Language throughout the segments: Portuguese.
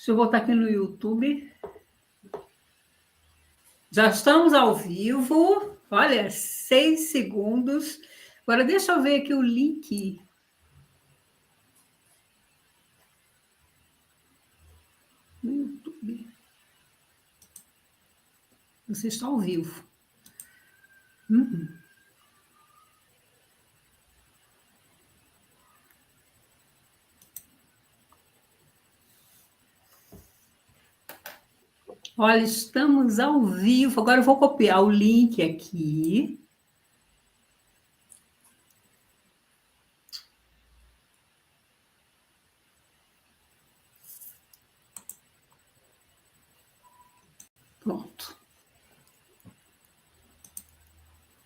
Deixa eu voltar aqui no YouTube. Já estamos ao vivo. Olha, 6 segundos. Agora, deixa eu ver aqui o link. No YouTube. Você está ao vivo. Olha, estamos ao vivo. Agora eu vou copiar o link aqui. Pronto.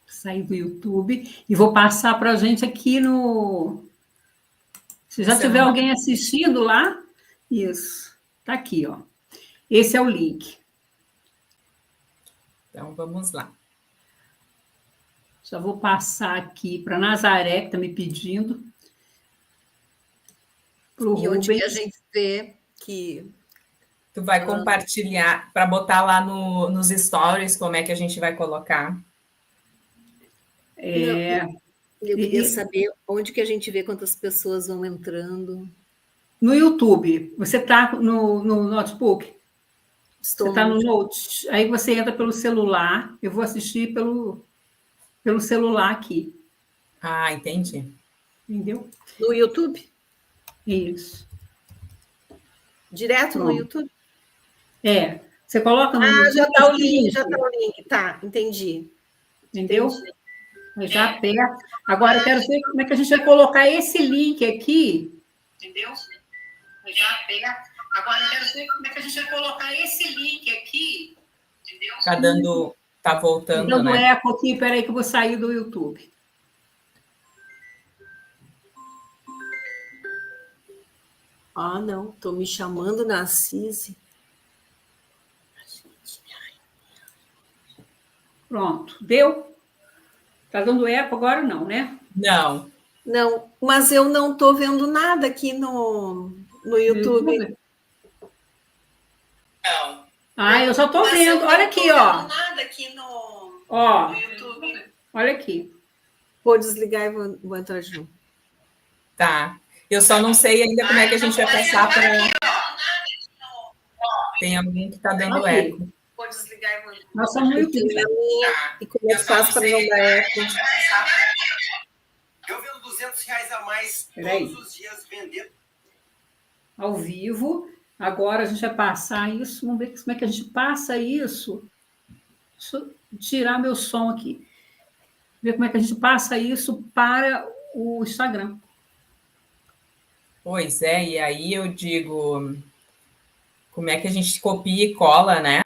Sair do YouTube e vou passar para a gente aqui no... Se já tiver alguém assistindo lá, isso. Está aqui, ó. Esse é o link. Então, vamos lá. Já vou passar aqui para Nazaré, que está me pedindo. Pro e Rubens. Onde que a gente vê que... Tu vai compartilhar para botar lá nos stories como é que a gente vai colocar. Eu queria saber onde que a gente vê quantas pessoas vão entrando. No YouTube. Você está no notebook? Estou. Você está no Notes. Aí você entra pelo celular. Eu vou assistir pelo celular aqui. Ah, entendi. Entendeu? No YouTube? Isso. Direto Pronto. no YouTube? É. Você coloca no YouTube. Já está o link, já está o link. Tá, entendi. Entendeu? Entendi. Já aperta. Agora eu quero ver como é que a gente vai colocar esse link aqui. Entendeu? Já aperta. Agora eu quero ver como é que a gente vai colocar esse link aqui. Entendeu? Tá voltando, dando né? Eco aqui, peraí que eu vou sair do YouTube. Ah, não, estou me chamando Narcise. Pronto, deu? Tá dando eco agora não, né? Não. Não, mas eu não estou vendo nada aqui no YouTube. Não. Ah, eu já estou vendo. Olha aqui, ó. Não nada aqui no YouTube. Olha aqui. Vou desligar e vou entrar de novo. Tá. Eu só não sei ainda como é que a gente vai passar para... Tem alguém que está dando eco. Vou desligar e vou entrar. Nós somos no YouTube. E como é que faz para não dar eco? Eu vendo R$200 a mais todos os dias vendendo. Ao vivo. Agora a gente vai passar isso. Vamos ver como é que a gente passa isso. Deixa eu tirar meu som aqui. Ver como é que a gente passa isso para o Instagram. Pois é, e aí eu digo, como é que a gente copia e cola, né?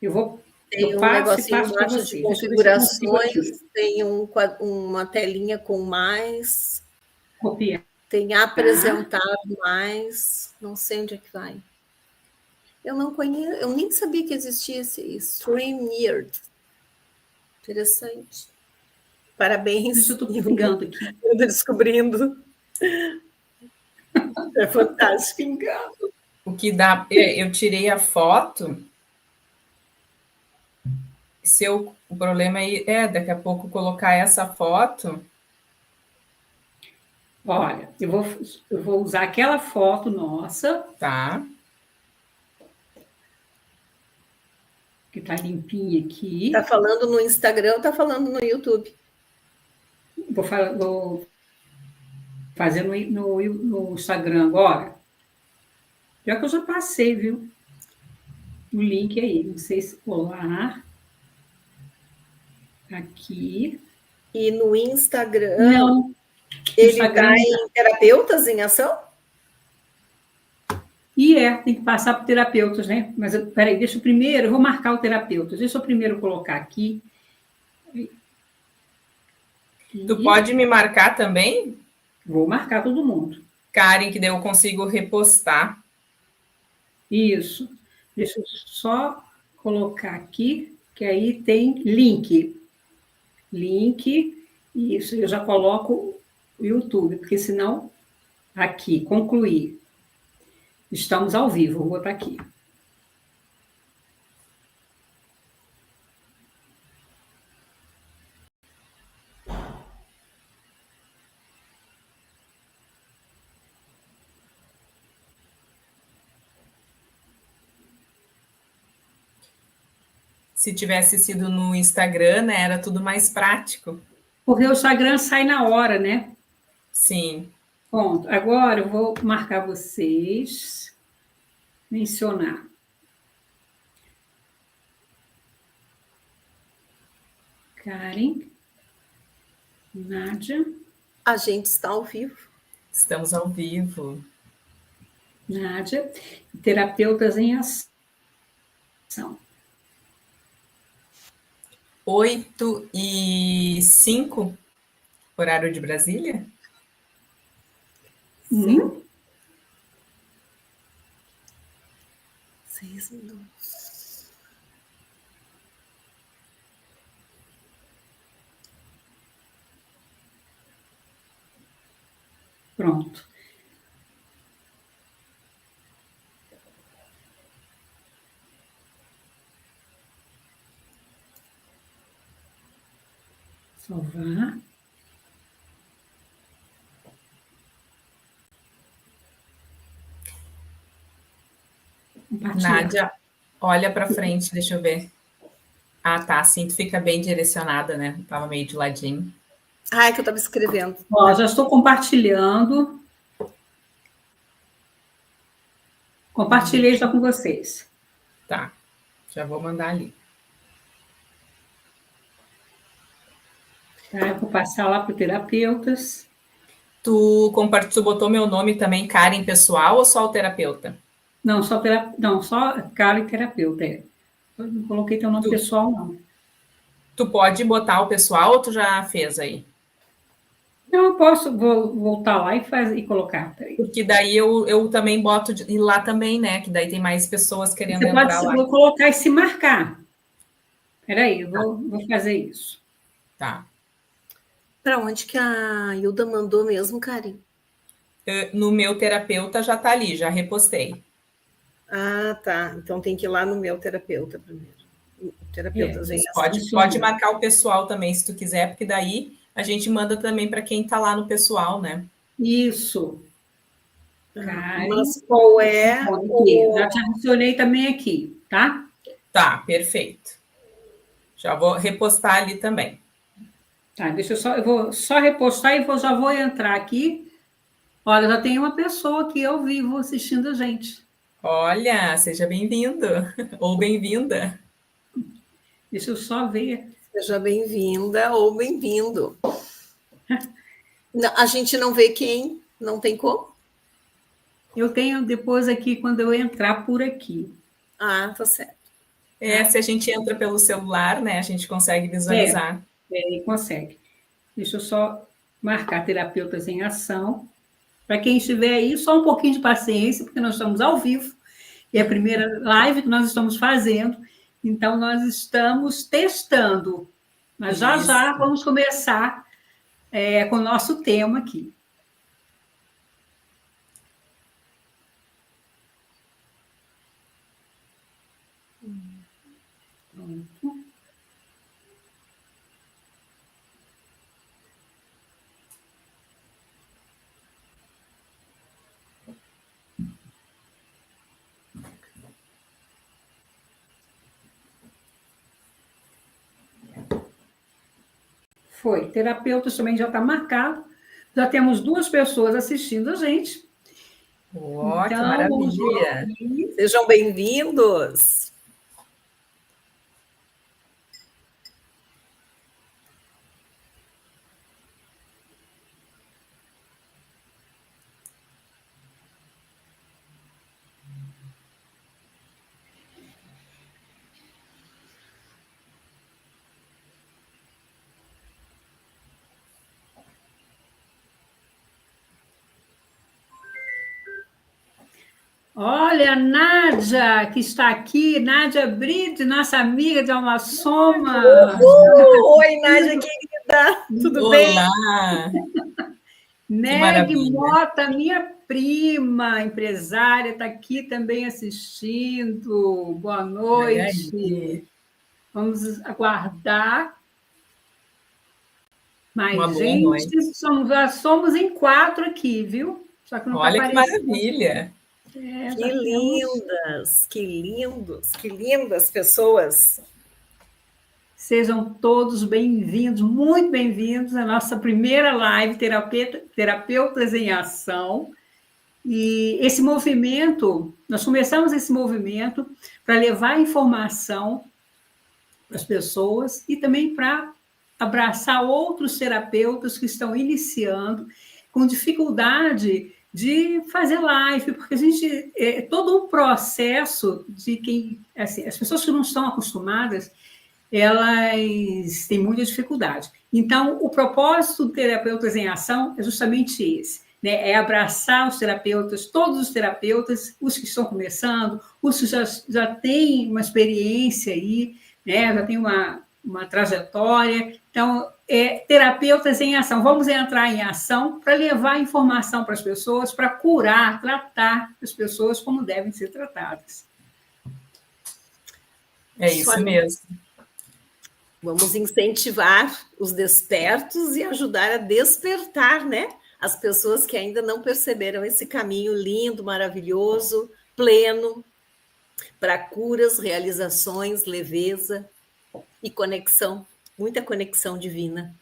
Eu vou... Tem um negocinho embaixo de configurações, tem uma telinha com mais... Copiar. Tem apresentar mais, não sei onde é que vai. Eu não conheço, eu nem sabia que existia esse StreamYard. Interessante. Parabéns. Isso eu estou pingando aqui. Eu estou descobrindo. É fantástico, pingando. O que dá... Eu tirei a foto. O problema é daqui a pouco colocar essa foto... Olha, eu vou usar aquela foto nossa. Tá. Que está limpinha aqui. Está falando no Instagram ou está falando no YouTube? Vou fazer no Instagram agora. Já que eu já passei, viu? O link aí. Não sei se colar. Aqui. E no Instagram... Não. Ele está em terapeutas em ação? E tem que passar por terapeutas, né? Mas, peraí, deixa eu primeiro... Eu vou marcar o terapeuta. Deixa eu primeiro colocar aqui. Tu pode me marcar também? Vou marcar todo mundo. Karen, que daí eu consigo repostar. Isso. Deixa eu só colocar aqui, que aí tem link. Link, isso, eu já coloco o YouTube, porque senão Aqui, concluir. Estamos ao vivo, vou botar aqui. Se tivesse sido no Instagram, né, era tudo mais prático. Porque o Instagram sai na hora, né? Sim. Pronto. Agora eu vou marcar vocês, mencionar. Karen, Nádia. A gente está ao vivo. Estamos ao vivo. Nádia, terapeutas em ação. 8h05, horário de Brasília? Sim. 6 minutos. Pronto. Salvar. Nádia, olha para frente, deixa eu ver. Ah, tá, assim tu fica bem direcionada, né? Tava meio de ladinho. Ah, é que eu estava escrevendo. Ó, já estou compartilhando. Compartilhei já com vocês. Tá, já vou mandar ali. Tá? Eu vou passar lá para terapeutas. Tu botou meu nome também, Karen pessoal, ou só o terapeuta? Não, só cara e terapeuta. É. Eu não coloquei teu nome pessoal, não. Tu pode botar o pessoal ou tu já fez aí? Não, eu posso voltar lá e colocar. Peraí. Porque daí eu também boto ir lá também, né? Que daí tem mais pessoas querendo Você entrar lá. Vou colocar e se marcar. Peraí, eu vou fazer isso. Tá. Para onde que a Hilda mandou mesmo, Karen? No meu terapeuta já tá ali, já repostei. Ah, tá. Então tem que ir lá no meu terapeuta primeiro. Terapeutas em ação. Pode marcar o pessoal também, se tu quiser, porque daí a gente manda também para quem tá lá no pessoal, né? Isso. Karen. Mas qual é o... Já te adicionei também aqui, tá? Tá, perfeito. Já vou repostar ali também. Tá, eu vou só repostar e já vou entrar aqui. Olha, já tem uma pessoa aqui ao vivo assistindo a gente. Olha, seja bem-vindo ou bem-vinda. Deixa eu só ver. Seja bem-vinda ou bem-vindo. A gente não vê quem, não tem como? Eu tenho depois aqui, quando eu entrar por aqui. Ah, tá certo. Se a gente entra pelo celular, né, a gente consegue visualizar. Consegue. Deixa eu só marcar terapeutas em ação. Para quem estiver aí, só um pouquinho de paciência, porque nós estamos ao vivo. É a primeira live que nós estamos fazendo. Então, nós estamos testando. Mas já vamos começar com o nosso tema aqui. Pronto. Foi. Terapeutas também já está marcado. Já temos 2 pessoas assistindo a gente. Então, que maravilha! Sejam bem-vindos! Olha, Nádia, que está aqui, Nádia Bride, nossa amiga de Alma Soma. Oi, Nádia, querida, tudo bem? Olá! Neg maravilha. Mota, minha prima, empresária, está aqui também assistindo. Boa Olha noite. aí. Vamos aguardar mais Uma boa gente. noite. Já somos em 4 aqui, viu? Só que não está Olha que aparecendo. maravilha. É, Que já temos. lindas, que lindos, que lindas pessoas. Sejam todos bem-vindos, muito bem-vindos à nossa primeira live Terapeutas em Ação. E esse movimento, nós começamos esse movimento para levar informação para as pessoas e também para abraçar outros terapeutas que estão iniciando com dificuldade de fazer live, porque a gente todo um processo de quem, assim, as pessoas que não estão acostumadas, elas têm muita dificuldade. Então, o propósito do Terapeutas em Ação é justamente esse, né? É abraçar os terapeutas, todos os terapeutas, os que estão começando, os que já têm uma experiência aí, né? Já têm uma trajetória. Então, terapeutas em ação. Vamos entrar em ação para levar informação para as pessoas, para curar, tratar as pessoas como devem ser tratadas. É isso mesmo. Vamos incentivar os despertos e ajudar a despertar, né? As pessoas que ainda não perceberam esse caminho lindo, maravilhoso, pleno, para curas, realizações, leveza e conexão, muita conexão divina.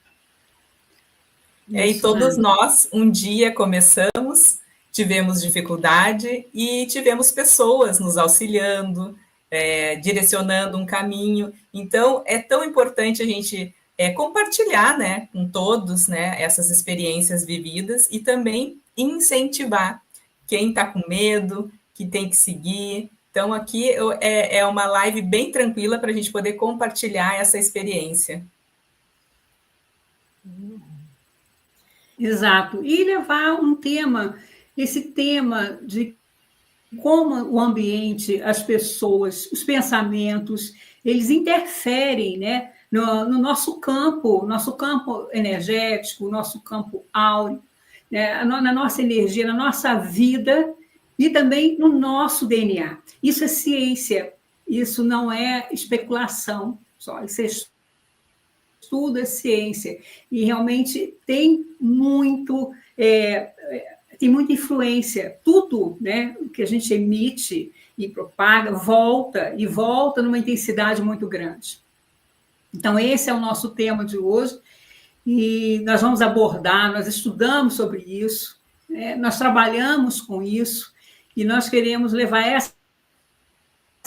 E todos nós, um dia começamos, tivemos dificuldade e tivemos pessoas nos auxiliando, direcionando um caminho. Então, é tão importante a gente compartilhar, né, com todos, né, essas experiências vividas e também incentivar quem está com medo, que tem que seguir. Então, aqui é uma live bem tranquila para a gente poder compartilhar essa experiência. Exato. E levar um tema, esse tema de como o ambiente, as pessoas, os pensamentos, eles interferem, né, no nosso campo energético, nosso campo áureo, né, na nossa energia, na nossa vida e também no nosso DNA. Isso é ciência, isso não é especulação só, isso é estudo, é ciência. E realmente tem muita influência. Tudo, né, que a gente emite e propaga volta numa intensidade muito grande. Então, esse é o nosso tema de hoje e nós vamos abordar, nós estudamos sobre isso, nós trabalhamos com isso e nós queremos levar essa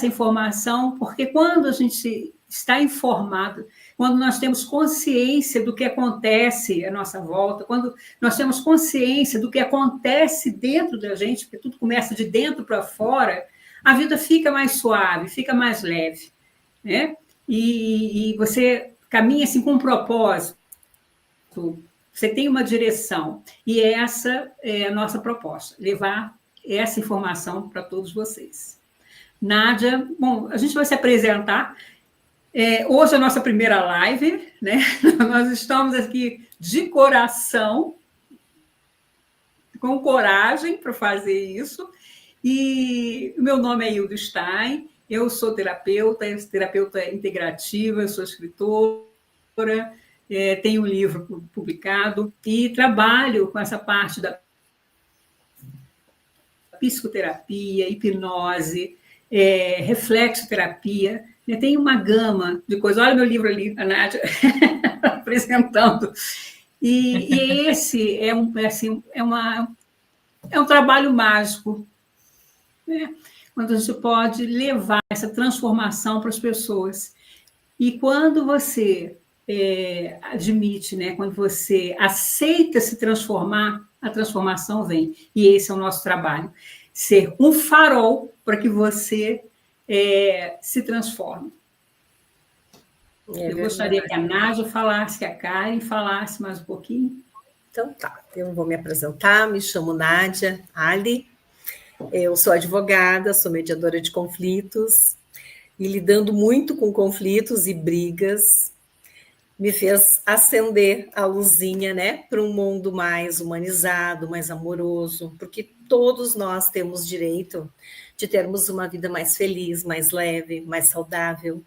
informação, porque quando a gente está informado, quando nós temos consciência do que acontece à nossa volta, quando nós temos consciência do que acontece dentro da gente, porque tudo começa de dentro para fora, a vida fica mais suave, fica mais leve, né? E você caminha assim com um propósito, você tem uma direção, e essa é a nossa proposta, levar essa informação para todos vocês. Nádia, bom, a gente vai se apresentar. Hoje é a nossa primeira live, né? Nós estamos aqui de coração, com coragem para fazer isso. E o meu nome é Hilda Stein, eu sou terapeuta integrativa, sou escritora, tenho um livro publicado e trabalho com essa parte da psicoterapia, hipnose, reflexoterapia. Tem uma gama de coisas. Olha meu livro ali, a Nádia apresentando. E esse é um trabalho mágico, né? Quando a gente pode levar essa transformação para as pessoas. E quando você admite, né? Quando você aceita se transformar, a transformação vem. E esse é o nosso trabalho. Ser um farol para que você se transforme. Eu gostaria que a Nádia falasse, que a Karen falasse mais um pouquinho. Então tá, eu vou me apresentar, me chamo Nádia Ali, eu sou advogada, sou mediadora de conflitos e lidando muito com conflitos e brigas. me fez acender a luzinha, né, para um mundo mais humanizado, mais amoroso, porque todos nós temos direito de termos uma vida mais feliz, mais leve, mais saudável.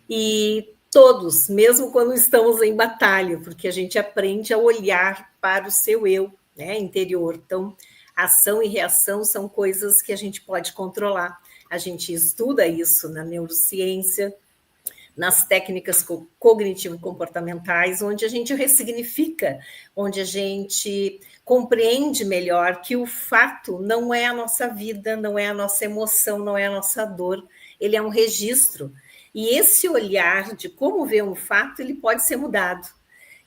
E todos, mesmo quando estamos em batalha, porque a gente aprende a olhar para o seu eu, né, interior. Então, ação e reação são coisas que a gente pode controlar. A gente estuda isso na neurociência, nas técnicas cognitivo-comportamentais, onde a gente ressignifica, onde a gente compreende melhor que o fato não é a nossa vida, não é a nossa emoção, não é a nossa dor, ele é um registro. E esse olhar de como ver um fato, ele pode ser mudado.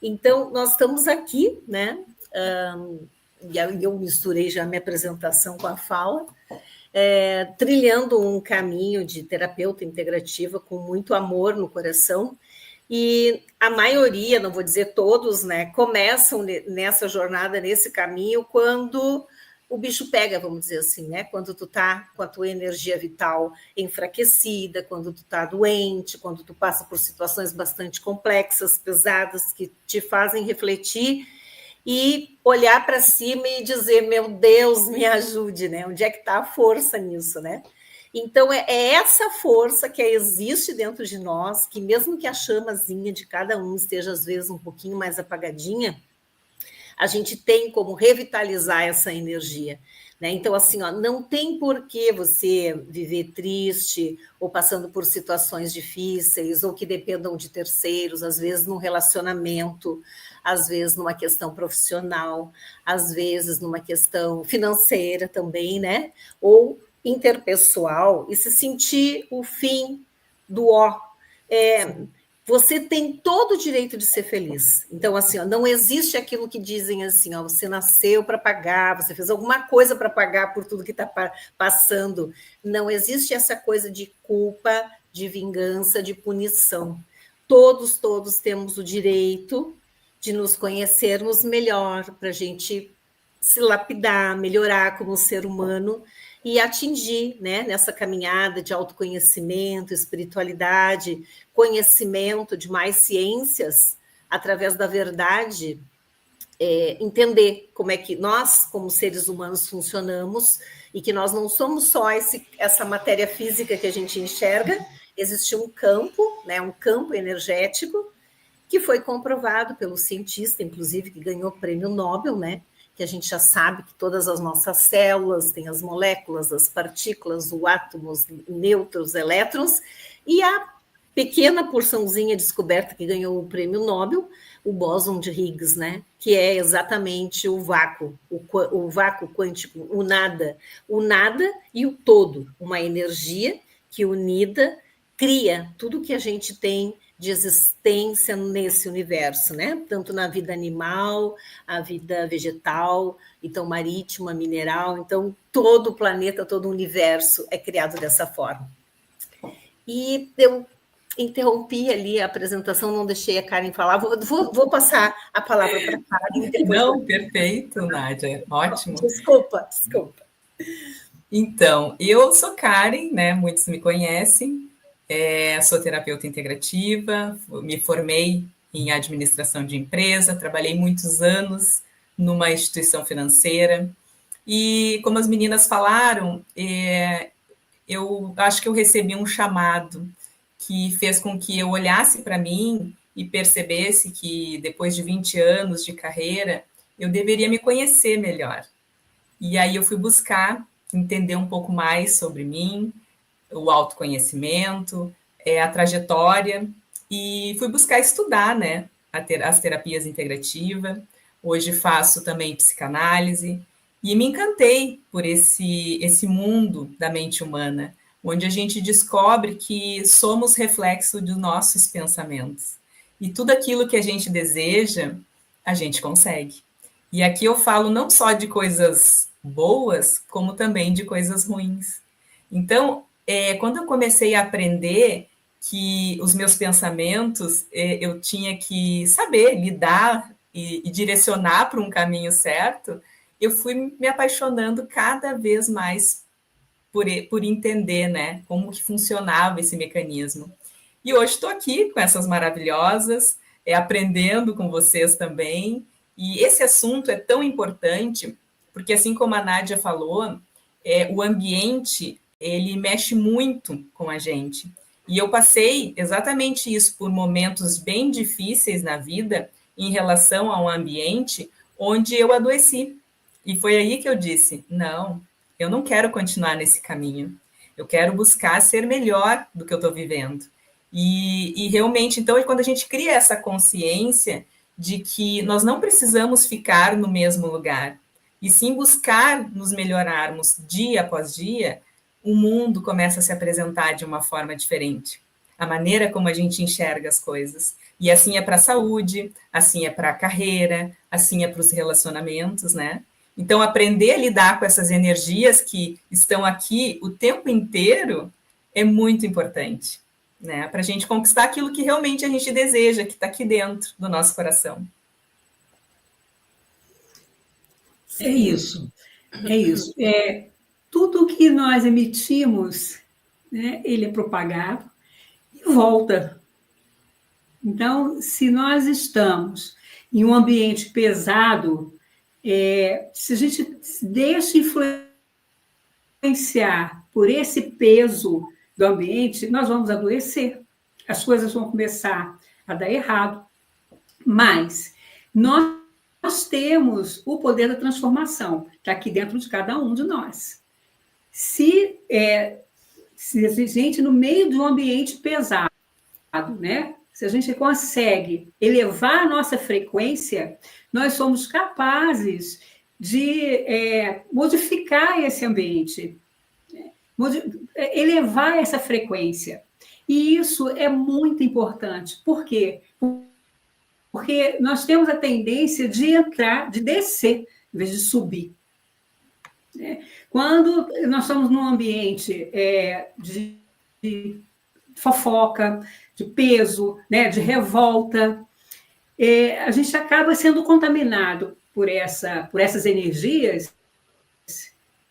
Então, nós estamos aqui, né? E eu misturei já a minha apresentação com a fala, trilhando um caminho de terapeuta integrativa com muito amor no coração, e a maioria, não vou dizer todos, né, começam nessa jornada, nesse caminho, quando o bicho pega, vamos dizer assim, né, quando tu tá com a tua energia vital enfraquecida, quando tu tá doente, quando tu passa por situações bastante complexas, pesadas, que te fazem refletir e olhar para cima e dizer, meu Deus, me ajude, né? Onde é que está a força nisso, né? Então, é essa força que existe dentro de nós, que mesmo que a chamazinha de cada um esteja, às vezes, um pouquinho mais apagadinha, a gente tem como revitalizar essa energia, né? Então, assim, ó, não tem por que você viver triste ou passando por situações difíceis ou que dependam de terceiros, às vezes num relacionamento, às vezes numa questão profissional, às vezes numa questão financeira também, né? Ou interpessoal, e se sentir o fim do ó. Você tem todo o direito de ser feliz. Então, assim, ó, não existe aquilo que dizem assim, ó, você nasceu para pagar, você fez alguma coisa para pagar por tudo que está passando. Não existe essa coisa de culpa, de vingança, de punição. Todos temos o direito de nos conhecermos melhor, para a gente se lapidar, melhorar como ser humano e atingir, né, nessa caminhada de autoconhecimento, espiritualidade, conhecimento de mais ciências, através da verdade, entender como é que nós, como seres humanos, funcionamos e que nós não somos só essa matéria física que a gente enxerga, existe um campo, né, um campo energético, que foi comprovado pelo cientista, inclusive, que ganhou o prêmio Nobel, né? Que a gente já sabe que todas as nossas células têm as moléculas, as partículas, os átomos, nêutrons, elétrons, e a pequena porçãozinha descoberta que ganhou o prêmio Nobel, o bóson de Higgs, né? Que é exatamente o vácuo quântico, o nada e o todo, uma energia que unida cria tudo que a gente tem de existência nesse universo, né? Tanto na vida animal, a vida vegetal, então marítima, mineral, então todo o planeta, todo o universo é criado dessa forma. E eu interrompi ali a apresentação, não deixei a Karen falar, vou passar a palavra para a Karen. Não, perfeito, Nádia, ótimo. Desculpa. Então, eu sou Karen, né? Muitos me conhecem. Sou terapeuta integrativa, me formei em administração de empresa, trabalhei muitos anos numa instituição financeira e, como as meninas falaram, eu acho que eu recebi um chamado que fez com que eu olhasse para mim e percebesse que depois de 20 anos de carreira, eu deveria me conhecer melhor. E aí eu fui buscar entender um pouco mais sobre mim, o autoconhecimento, a trajetória, e fui buscar estudar, né, as terapias integrativas. Hoje faço também psicanálise, e me encantei por esse mundo da mente humana, onde a gente descobre que somos reflexo dos nossos pensamentos. E tudo aquilo que a gente deseja, a gente consegue. E aqui eu falo não só de coisas boas, como também de coisas ruins. Então, quando eu comecei a aprender que os meus pensamentos eu tinha que saber lidar e direcionar para um caminho certo, eu fui me apaixonando cada vez mais por entender, né, como que funcionava esse mecanismo. E hoje estou aqui com essas maravilhosas, aprendendo com vocês também. E esse assunto é tão importante, porque assim como a Nádia falou, o ambiente, ele mexe muito com a gente. E eu passei exatamente isso por momentos bem difíceis na vida em relação ao ambiente, onde eu adoeci. E foi aí que eu disse, não, eu não quero continuar nesse caminho. Eu quero buscar ser melhor do que eu estou vivendo. E realmente, então, quando a gente cria essa consciência de que nós não precisamos ficar no mesmo lugar, e sim buscar nos melhorarmos dia após dia, o mundo começa a se apresentar de uma forma diferente. A maneira como a gente enxerga as coisas. E assim é para a saúde, assim é para a carreira, assim é para os relacionamentos, né? Então, aprender a lidar com essas energias que estão aqui o tempo inteiro é muito importante, né? Para a gente conquistar aquilo que realmente a gente deseja, que está aqui dentro do nosso coração. É isso, é isso. Tudo que nós emitimos, né, ele é propagado e volta. Então, se nós estamos em um ambiente pesado, se a gente se deixa influenciar por esse peso do ambiente, nós vamos adoecer. As coisas vão começar a dar errado. Mas nós temos o poder da transformação, que está aqui dentro de cada um de nós. Se a gente, no meio de um ambiente pesado, né? Se a gente consegue elevar a nossa frequência, nós somos capazes de modificar esse ambiente, elevar essa frequência. E isso é muito importante. Por quê? Porque nós temos a tendência de entrar, de descer, em vez de subir. Quando nós estamos num ambiente de fofoca, de peso, né, de revolta, a gente acaba sendo contaminado por essas energias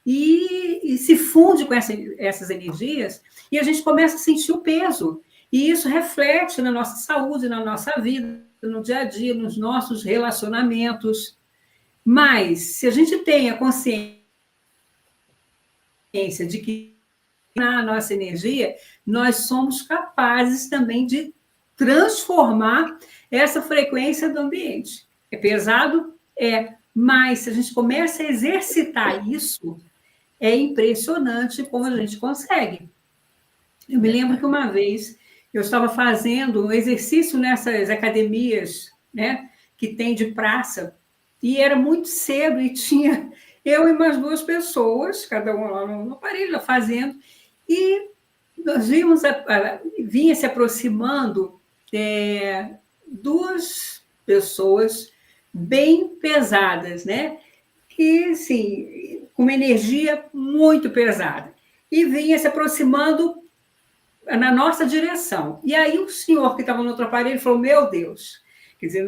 e se funde com essas energias e a gente começa a sentir o peso. E isso reflete na nossa saúde, na nossa vida, no dia a dia, nos nossos relacionamentos. Mas, se a gente tem a consciência de que na nossa energia, nós somos capazes também de transformar essa frequência do ambiente. É pesado? Mas se a gente começa a exercitar isso, é impressionante como a gente consegue. Eu me lembro que uma vez eu estava fazendo um exercício nessas academias, né, que tem de praça, e era muito cedo, e tinha eu e mais 2 pessoas, cada uma lá no aparelho, fazendo, e nós vimos, vinha se aproximando 2 pessoas bem pesadas, né? Que, assim, com uma energia muito pesada. E vinha se aproximando na nossa direção. E aí o senhor que estava no outro aparelho falou, meu Deus, quer dizer,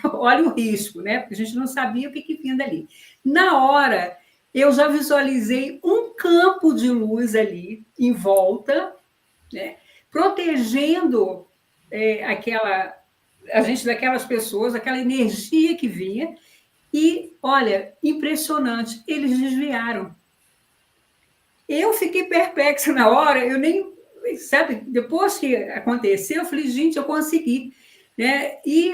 olha o risco, né? Porque a gente não sabia o que vinha dali. Na hora, eu já visualizei um campo de luz ali em volta, né, protegendo a gente daquelas pessoas, aquela energia que vinha, e, olha, impressionante, eles desviaram. Eu fiquei perplexa na hora, eu nem, sabe, depois que aconteceu, eu falei, gente, eu consegui, né? E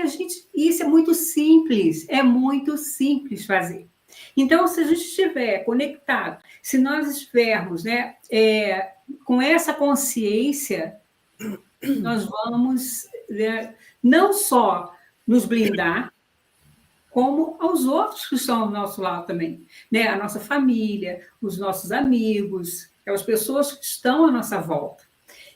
isso é muito simples fazer. Então, se a gente estiver conectado, se nós estivermos, né, com essa consciência, nós vamos, né, não só nos blindar, como aos outros que estão ao nosso lado também, né? A nossa família, os nossos amigos, aquelas pessoas que estão à nossa volta.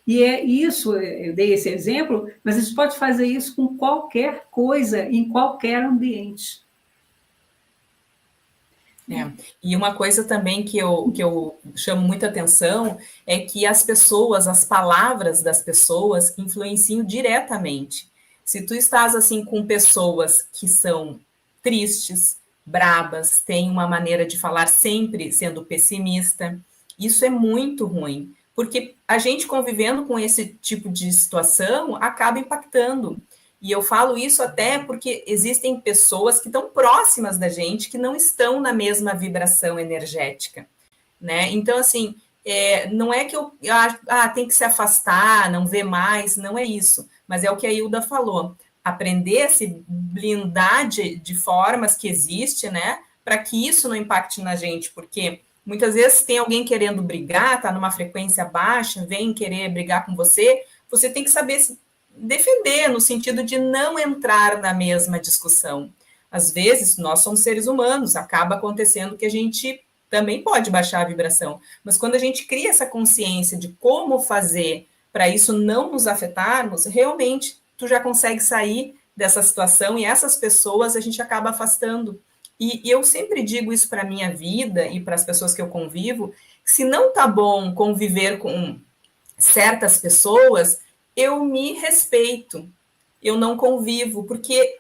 E é isso, eu dei esse exemplo, mas a gente pode fazer isso com qualquer coisa, em qualquer ambiente. E uma coisa também que eu chamo muita atenção é que as pessoas, as palavras das pessoas influenciam diretamente. Se tu estás assim com pessoas que são tristes, brabas, têm uma maneira de falar sempre sendo pessimista, isso é muito ruim, porque a gente convivendo com esse tipo de situação acaba impactando. E eu falo isso até porque existem pessoas que estão próximas da gente que não estão na mesma vibração energética, né? Então, assim, não é que eu tem que se afastar, não ver mais, não é isso. Mas é o que a Hilda falou, aprender a se blindar de formas que existe, né? Para que isso não impacte na gente, porque muitas vezes tem alguém querendo brigar, tá numa frequência baixa, vem querer brigar com você, você tem que saber se defender, no sentido de não entrar na mesma discussão. Às vezes, nós somos seres humanos, acaba acontecendo que a gente também pode baixar a vibração, mas quando a gente cria essa consciência de como fazer para isso não nos afetarmos, realmente tu já consegue sair dessa situação e essas pessoas a gente acaba afastando. E eu sempre digo isso para a minha vida e para as pessoas que eu convivo, se não tá bom conviver com certas pessoas, eu me respeito, eu não convivo, porque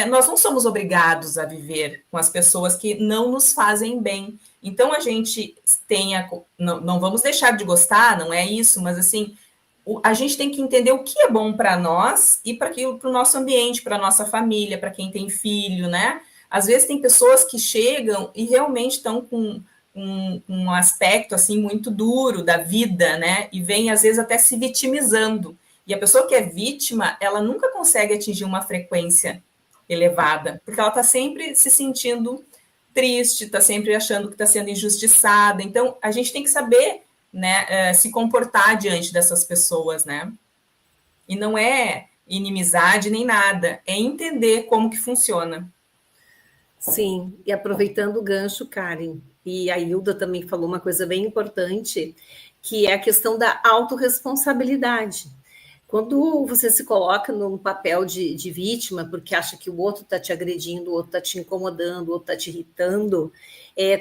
nós não somos obrigados a viver com as pessoas que não nos fazem bem. Então, a gente não vamos deixar de gostar, não é isso, mas assim, a gente tem que entender o que é bom para nós e para o nosso ambiente, para a nossa família, para quem tem filho, né? Às vezes tem pessoas que chegam e realmente estão com um aspecto assim muito duro da vida, né? E vem às vezes até se vitimizando. E a pessoa que é vítima, ela nunca consegue atingir uma frequência elevada, porque ela está sempre se sentindo triste, está sempre achando que está sendo injustiçada. Então, a gente tem que saber, né, se comportar diante dessas pessoas, né? E não é inimizade nem nada, é entender como que funciona. Sim, e aproveitando o gancho, Karen, e a Hilda também falou uma coisa bem importante, que é a questão da autorresponsabilidade. Quando você se coloca num papel de vítima, porque acha que o outro está te agredindo, o outro está te incomodando, o outro está te irritando,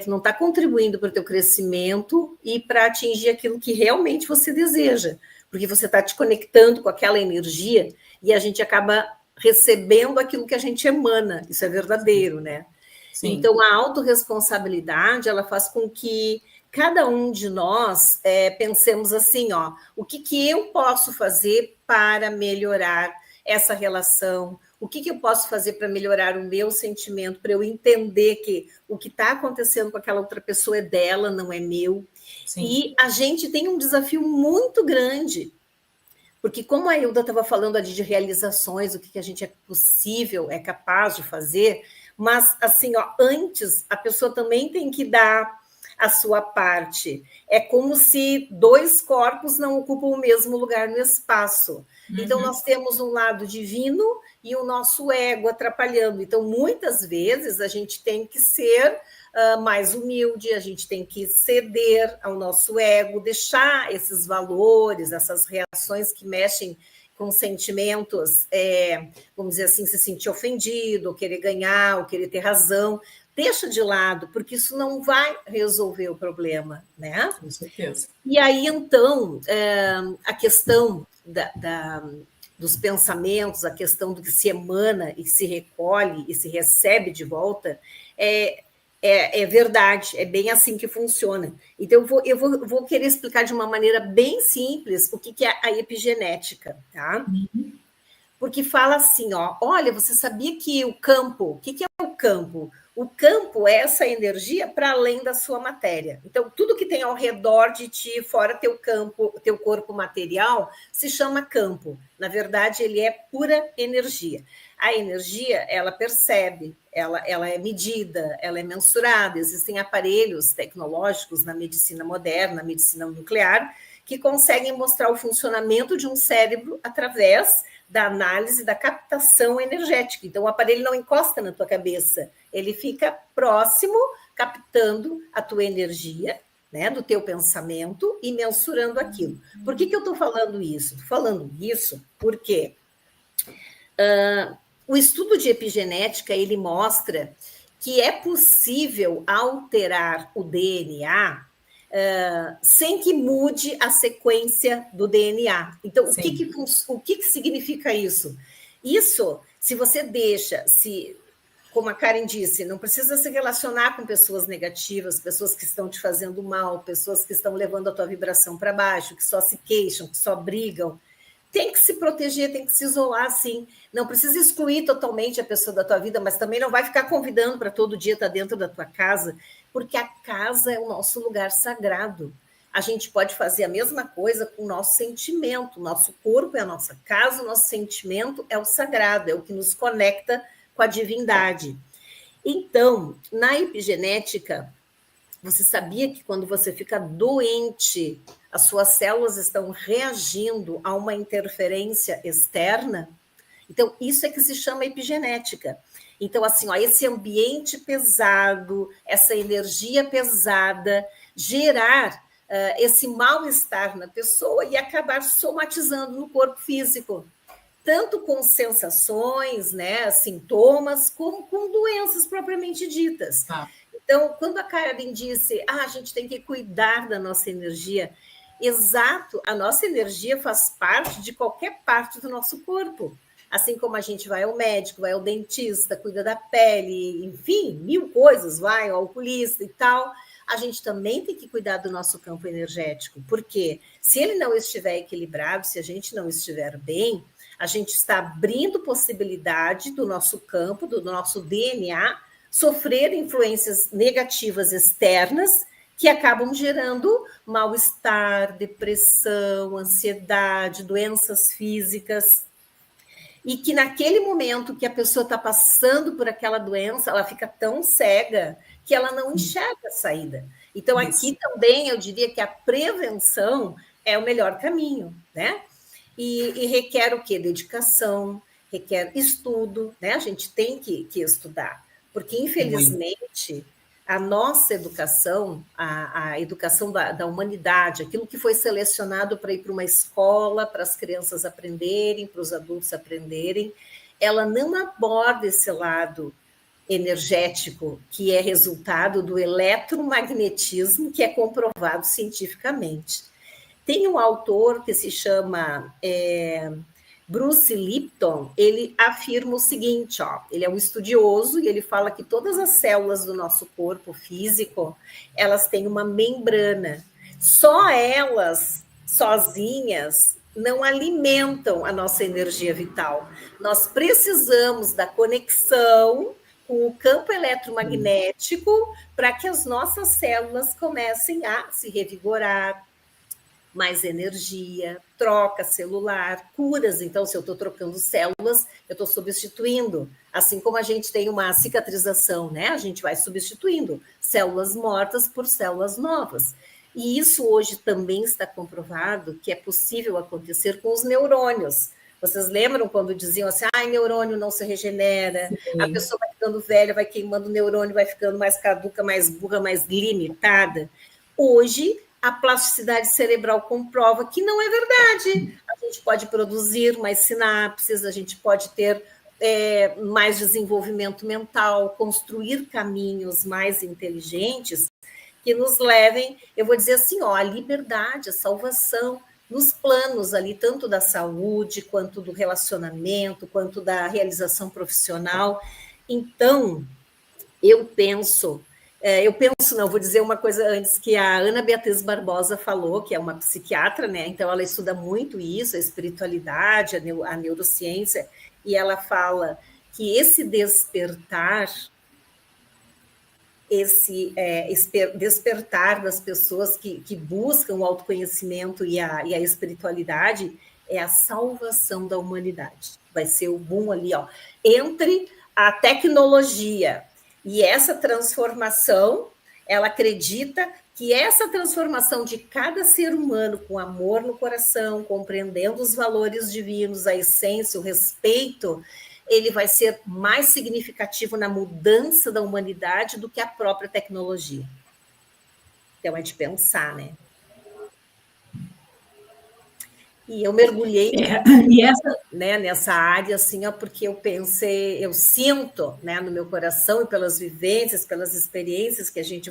tu não está contribuindo para o teu crescimento e para atingir aquilo que realmente você deseja, porque você está te conectando com aquela energia e a gente acaba recebendo aquilo que a gente emana, isso é verdadeiro, né? Sim. Então, a autorresponsabilidade, ela faz com que cada um de nós pensemos assim, ó, o que eu posso fazer para melhorar essa relação? O que eu posso fazer para melhorar o meu sentimento, para eu entender que o que está acontecendo com aquela outra pessoa é dela, não é meu? Sim. E a gente tem um desafio muito grande, porque como a Hilda estava falando ali de realizações, o que a gente é possível, é capaz de fazer, mas assim, ó, antes a pessoa também tem que dar a sua parte. É como se dois corpos não ocupam o mesmo lugar no espaço. Uhum. Então, nós temos um lado divino e o nosso ego atrapalhando. Então, muitas vezes, a gente tem que ser mais humilde, a gente tem que ceder ao nosso ego, deixar esses valores, essas reações que mexem com sentimentos, vamos dizer assim, se sentir ofendido, ou querer ganhar, ou querer ter razão, deixa de lado, porque isso não vai resolver o problema, né? Com certeza. E aí, então, a questão dos pensamentos, a questão do que se emana e se recolhe e se recebe de volta, é verdade, é bem assim que funciona. Então, eu vou querer explicar de uma maneira bem simples o que é a epigenética, tá? Uhum. Porque fala assim, ó, olha, você sabia que o campo, o que é o campo? O campo é essa energia para além da sua matéria. Então, tudo que tem ao redor de ti, fora teu campo, teu corpo material, se chama campo. Na verdade, ele é pura energia. A energia, ela percebe, ela é medida, ela é mensurada. Existem aparelhos tecnológicos na medicina moderna, na medicina nuclear, que conseguem mostrar o funcionamento de um cérebro através da análise, da captação energética. Então, o aparelho não encosta na tua cabeça, ele fica próximo, captando a tua energia, né, do teu pensamento e mensurando aquilo. Por que eu estou falando isso? Estou falando isso porque o estudo de epigenética, ele mostra que é possível alterar o DNA sem que mude a sequência do DNA. Então, o que significa isso? Isso, se você deixa, como a Karen disse, não precisa se relacionar com pessoas negativas, pessoas que estão te fazendo mal, pessoas que estão levando a tua vibração para baixo, que só se queixam, que só brigam. tem que se proteger, tem que se isolar, sim. Não precisa excluir totalmente a pessoa da tua vida, mas também não vai ficar convidando para todo dia estar dentro da tua casa, porque a casa é o nosso lugar sagrado. A gente pode fazer a mesma coisa com o nosso sentimento. O nosso corpo é a nossa casa, o nosso sentimento é o sagrado, é o que nos conecta com a divindade. Então, na epigenética, você sabia que quando você fica doente, as suas células estão reagindo a uma interferência externa? Então, isso é que se chama epigenética. Então, assim, ó, esse ambiente pesado, essa energia pesada, gerar esse mal-estar na pessoa e acabar somatizando no corpo físico, tanto com sensações, né, sintomas, como com doenças propriamente ditas. Então, quando a Karen disse, a gente tem que cuidar da nossa energia, exato, a nossa energia faz parte de qualquer parte do nosso corpo. Assim como a gente vai ao médico, vai ao dentista, cuida da pele, enfim, 1000 coisas, vai ao oculista e tal, a gente também tem que cuidar do nosso campo energético, porque se ele não estiver equilibrado, se a gente não estiver bem, a gente está abrindo possibilidade do nosso campo, do nosso DNA, sofrer influências negativas externas que acabam gerando mal-estar, depressão, ansiedade, doenças físicas. E que naquele momento que a pessoa está passando por aquela doença, ela fica tão cega que ela não enxerga a saída. Então, aqui também eu diria que a prevenção é o melhor caminho, né? E requer o quê? Dedicação, requer estudo, né? A gente tem que estudar, porque, infelizmente, a nossa educação, a educação da humanidade, aquilo que foi selecionado para ir para uma escola, para as crianças aprenderem, para os adultos aprenderem, ela não aborda esse lado energético, que é resultado do eletromagnetismo, que é comprovado cientificamente. Tem um autor que se chama Bruce Lipton, ele afirma o seguinte, ó, ele é um estudioso e ele fala que todas as células do nosso corpo físico, elas têm uma membrana. Só elas, sozinhas, não alimentam a nossa energia vital. Nós precisamos da conexão com o campo eletromagnético para que as nossas células comecem a se revigorar, mais energia, troca celular, curas. Então, se eu estou trocando células, eu estou substituindo. Assim como a gente tem uma cicatrização, né? A gente vai substituindo células mortas por células novas. E isso hoje também está comprovado que é possível acontecer com os neurônios. Vocês lembram quando diziam assim, neurônio não se regenera, sim, a pessoa vai ficando velha, vai queimando o neurônio, vai ficando mais caduca, mais burra, mais limitada. Hoje, a plasticidade cerebral comprova que não é verdade. A gente pode produzir mais sinapses, a gente pode ter mais desenvolvimento mental, construir caminhos mais inteligentes que nos levem, eu vou dizer assim, à liberdade, à salvação, nos planos ali, tanto da saúde, quanto do relacionamento, quanto da realização profissional. Então, eu penso, não, vou dizer uma coisa antes que a Ana Beatriz Barbosa falou, que é uma psiquiatra, né? Então ela estuda muito isso, a espiritualidade, a neurociência, e ela fala que esse despertar, despertar das pessoas que buscam o autoconhecimento e a espiritualidade é a salvação da humanidade. Vai ser o boom ali, entre a tecnologia e essa transformação, ela acredita que essa transformação de cada ser humano com amor no coração, compreendendo os valores divinos, a essência, o respeito, ele vai ser mais significativo na mudança da humanidade do que a própria tecnologia. Então, é de pensar, né? E eu mergulhei nessa área, assim, porque eu pensei, eu sinto, né, no meu coração e pelas vivências, pelas experiências que a gente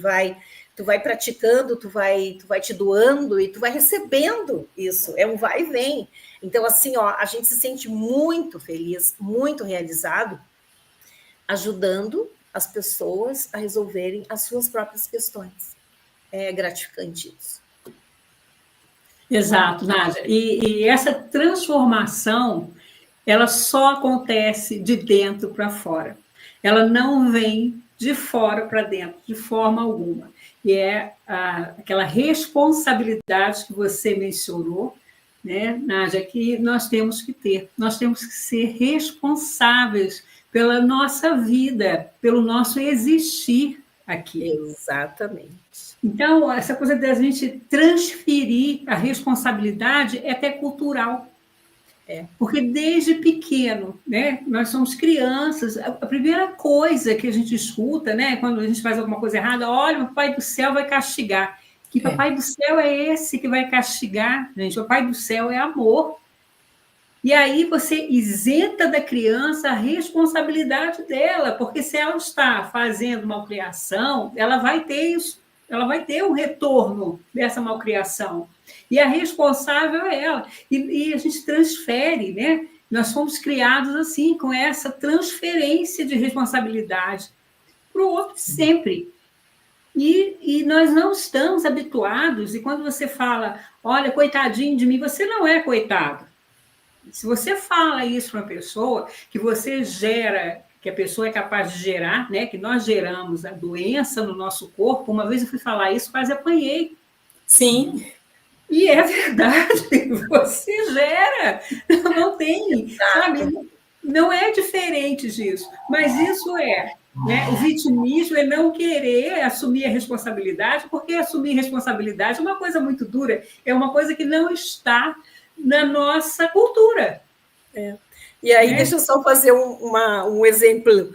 tu vai praticando, tu vai te doando e tu vai recebendo isso, é um vai e vem. Então, assim, a gente se sente muito feliz, muito realizado, ajudando as pessoas a resolverem as suas próprias questões. É gratificante isso. Exato, Nádia. E essa transformação, ela só acontece de dentro para fora. Ela não vem de fora para dentro, de forma alguma. E é aquela responsabilidade que você mencionou, né, Nádia, que nós temos que ter. Nós temos que ser responsáveis pela nossa vida, pelo nosso existir aqui. Exatamente. Então, essa coisa da gente transferir a responsabilidade é até cultural. Porque desde pequeno, né, nós somos crianças, a primeira coisa que a gente escuta, né, quando a gente faz alguma coisa errada, olha, o Papai do Céu vai castigar. Que Papai do Céu é esse que vai castigar, gente? O Papai do Céu é amor. E aí você isenta da criança a responsabilidade dela, porque se ela está fazendo malcriação, ela vai ter isso, ela vai ter um retorno dessa malcriação. E a responsável é ela. E a gente transfere, né? Nós fomos criados assim, com essa transferência de responsabilidade para o outro sempre. E nós não estamos habituados, e quando você fala, olha, coitadinho de mim, você não é coitado. Se você fala isso para uma pessoa, que você gera, que a pessoa é capaz de gerar, né? Que nós geramos a doença no nosso corpo, uma vez eu fui falar isso, quase apanhei. Sim. E é verdade, você gera, não tem, sabe? Não é diferente disso, mas isso né? O vitimismo é não querer assumir a responsabilidade, porque assumir responsabilidade é uma coisa muito dura, é uma coisa que não está na nossa cultura. E aí, deixa eu só fazer um exemplo.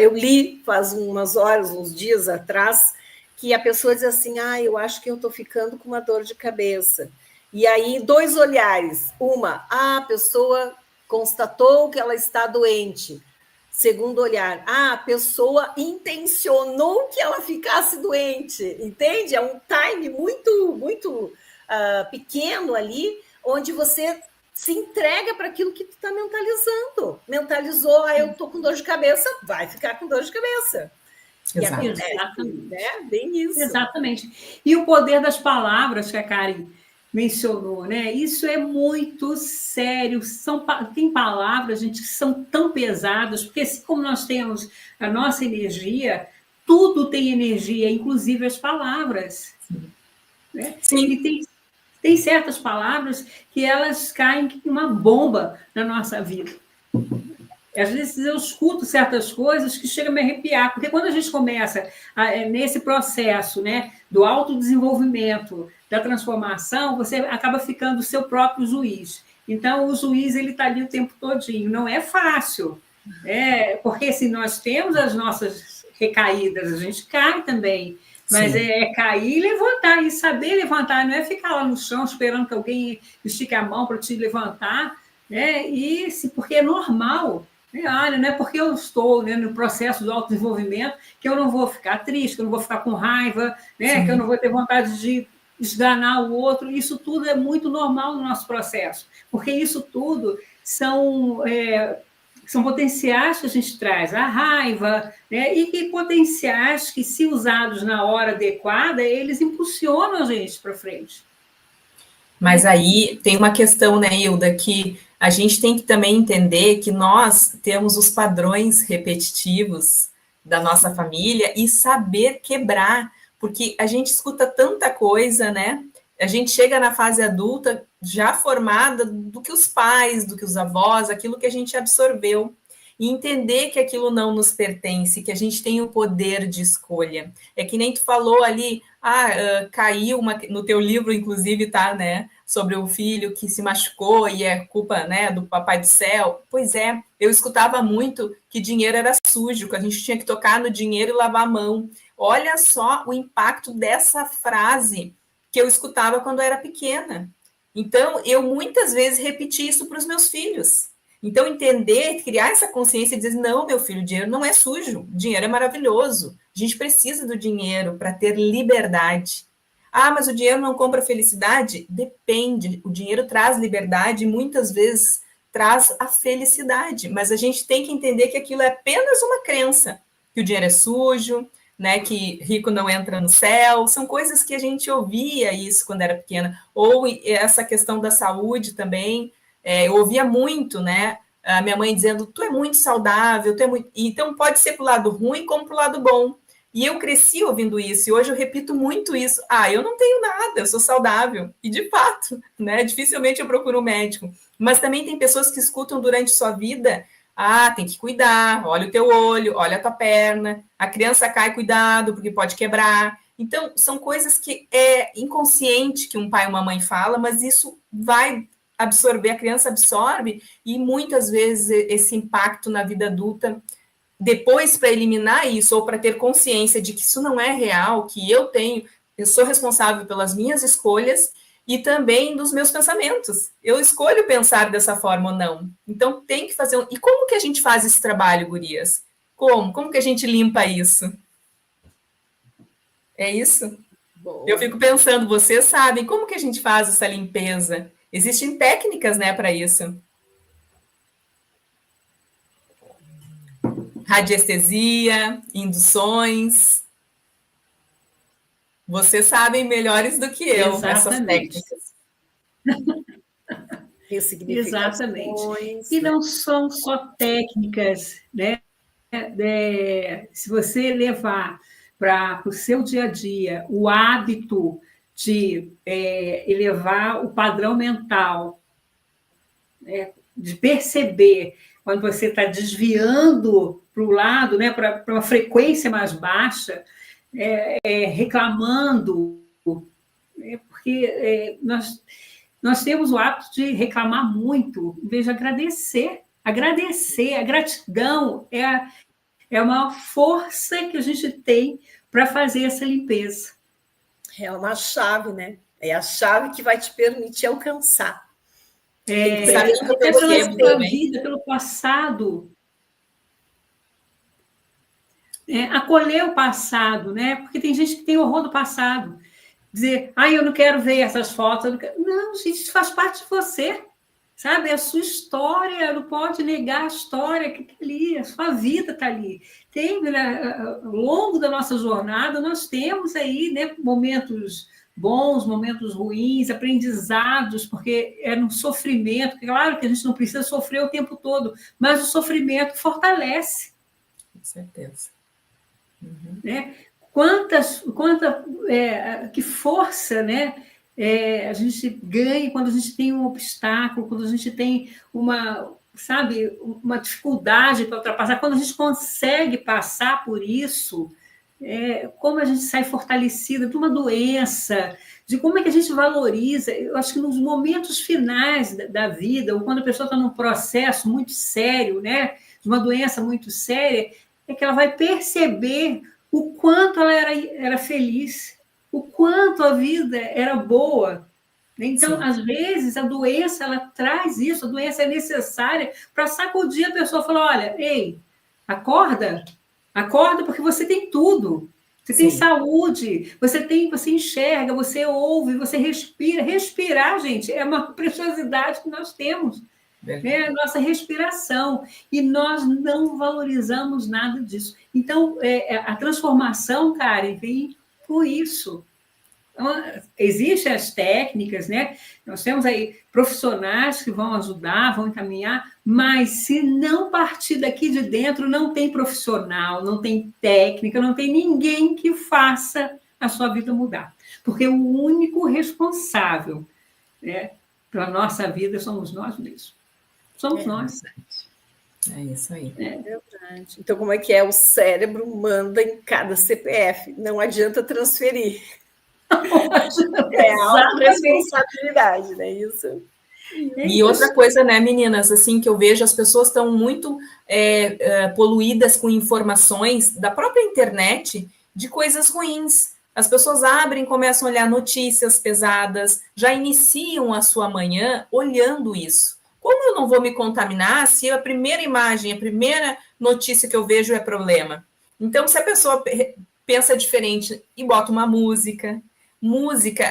Eu li faz umas horas, uns dias atrás, que a pessoa diz assim, eu acho que eu estou ficando com uma dor de cabeça. E aí, 2 olhares. A pessoa constatou que ela está doente. Segundo olhar, a pessoa intencionou que ela ficasse doente. Entende? É um time muito pequeno ali, onde você se entrega para aquilo que tu está mentalizando. Mentalizou, eu estou com dor de cabeça, vai ficar com dor de cabeça. Exatamente. Né? Bem isso. Exatamente. E o poder das palavras que a Karen mencionou, né? Isso é muito sério. Tem palavras, gente, que são tão pesadas, porque assim como nós temos a nossa energia, tudo tem energia, inclusive as palavras. Né? Sim. E tem certas palavras que elas caem como uma bomba na nossa vida. Às vezes eu escuto certas coisas que chegam a me arrepiar, porque quando a gente começa nesse processo, né, do autodesenvolvimento, da transformação, você acaba ficando o seu próprio juiz. Então, o juiz ele está ali o tempo todinho. Não é fácil, porque se nós temos as nossas recaídas, a gente cai também. Mas Sim. é cair e levantar, e saber levantar, não é ficar lá no chão esperando que alguém estique a mão para te levantar, né? Porque é normal. Olha, não é porque eu estou, né, no processo do autodesenvolvimento que eu não vou ficar triste, que eu não vou ficar com raiva, né, que eu não vou ter vontade de esganar o outro. Isso tudo é muito normal no nosso processo, porque isso tudo são potenciais que a gente traz, a raiva, né, e que potenciais que, se usados na hora adequada, eles impulsionam a gente para frente. Mas aí tem uma questão, né, Hilda, que a gente tem que também entender que nós temos os padrões repetitivos da nossa família e saber quebrar, porque a gente escuta tanta coisa, né? A gente chega na fase adulta já formada do que os pais, do que os avós, aquilo que a gente absorveu. E entender que aquilo não nos pertence, que a gente tem o poder de escolha. É que nem tu falou ali, caiu no teu livro, inclusive, tá, né? Sobre o filho que se machucou e é culpa, né, do Papai do Céu. Pois é, eu escutava muito que dinheiro era sujo, que a gente tinha que tocar no dinheiro e lavar a mão. Olha só o impacto dessa frase que eu escutava quando eu era pequena. Então, eu muitas vezes repeti isso para os meus filhos. Então, entender, criar essa consciência e dizer, não, meu filho, o dinheiro não é sujo, o dinheiro é maravilhoso. A gente precisa do dinheiro para ter liberdade. Mas o dinheiro não compra felicidade? Depende. O dinheiro traz liberdade e muitas vezes traz a felicidade. Mas a gente tem que entender que aquilo é apenas uma crença, que o dinheiro é sujo, né, que rico não entra no céu, são coisas que a gente ouvia isso quando era pequena, ou essa questão da saúde também, eu ouvia muito, né, a minha mãe dizendo, tu é muito saudável, tu é muito... Então pode ser para o lado ruim como para o lado bom, e eu cresci ouvindo isso, e hoje eu repito muito isso, eu não tenho nada, eu sou saudável, e de fato, né, dificilmente eu procuro um médico, mas também tem pessoas que escutam durante sua vida, tem que cuidar, olha o teu olho, olha a tua perna, a criança cai, cuidado, porque pode quebrar. Então, são coisas que é inconsciente que um pai ou uma mãe fala, mas isso vai absorver, a criança absorve, e muitas vezes esse impacto na vida adulta, depois para eliminar isso, ou para ter consciência de que isso não é real, que eu sou responsável pelas minhas escolhas, e também dos meus pensamentos. Eu escolho pensar dessa forma ou não. Então, tem que fazer... E como que a gente faz esse trabalho, gurias? Como? Como que a gente limpa isso? É isso? Boa. Eu fico pensando, vocês sabem, como que a gente faz essa limpeza? Existem técnicas, né, para isso. Radiestesia, induções... Vocês sabem melhores do que eu essas técnicas. Exatamente. E não são só técnicas, né? Se você levar para o seu dia a dia o hábito de elevar o padrão mental, de perceber quando você está desviando para o lado, né, para uma frequência mais baixa, reclamando, porque nós temos o hábito de reclamar muito, em vez de agradecer. Agradecer, a gratidão é a maior força que a gente tem para fazer essa limpeza. É uma chave, né? É a chave que vai te permitir alcançar. Até pela vida, pelo passado. Acolher o passado, né? Porque tem gente que tem horror do passado. Dizer, eu não quero ver essas fotos. Não, gente, isso faz parte de você. Sabe? É a sua história, não pode negar a história que está ali, a sua vida está ali. Ao longo da nossa jornada, nós temos aí, né, momentos bons, momentos ruins, aprendizados, porque é no sofrimento. Claro que a gente não precisa sofrer o tempo todo, mas o sofrimento fortalece. Com certeza. Uhum. Né? Que força, né? A gente ganha quando a gente tem um obstáculo, quando a gente tem uma dificuldade para ultrapassar, quando a gente consegue passar por isso, como a gente sai fortalecida de uma doença, de como é que a gente valoriza. Eu acho que nos momentos finais da vida, ou quando a pessoa está num processo muito sério, né, de uma doença muito séria, é que ela vai perceber o quanto ela era feliz, o quanto a vida era boa. Então, às vezes, a doença ela traz isso, a doença é necessária para sacudir a pessoa e falar, olha, ei, acorda porque você tem tudo. Você tem saúde, você enxerga, você ouve, você respira. Respirar, gente, é uma preciosidade que nós temos. A nossa respiração, e nós não valorizamos nada disso. Então, a transformação, Karen, vem por isso. Então, existem as técnicas, né? Nós temos aí profissionais que vão ajudar, vão encaminhar, mas se não partir daqui de dentro, não tem profissional, não tem técnica, não tem ninguém que faça a sua vida mudar. Porque o único responsável, né, pela nossa vida somos nós mesmos. Somos nós. É isso aí. É verdade. Então, como é que é? O cérebro manda em cada CPF. Não adianta transferir. É autorresponsabilidade, né? Isso. E outra coisa, né, meninas, assim, que eu vejo, as pessoas estão muito poluídas com informações da própria internet de coisas ruins. As pessoas abrem, começam a olhar notícias pesadas, já iniciam a sua manhã olhando isso. Como eu não vou me contaminar se a primeira imagem, a primeira notícia que eu vejo é problema? Então, se a pessoa pensa diferente e bota uma música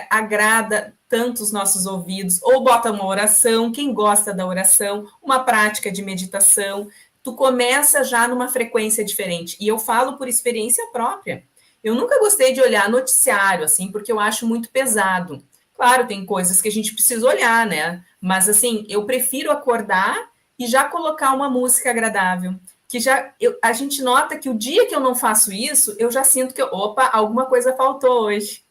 agrada tanto os nossos ouvidos, ou bota uma oração, quem gosta da oração, uma prática de meditação, tu começa já numa frequência diferente. E eu falo por experiência própria. Eu nunca gostei de olhar noticiário, assim, porque eu acho muito pesado. Claro, tem coisas que a gente precisa olhar, né? Mas, assim, eu prefiro acordar e já colocar uma música agradável. Que a gente nota que o dia que eu não faço isso, eu já sinto que, opa, alguma coisa faltou hoje.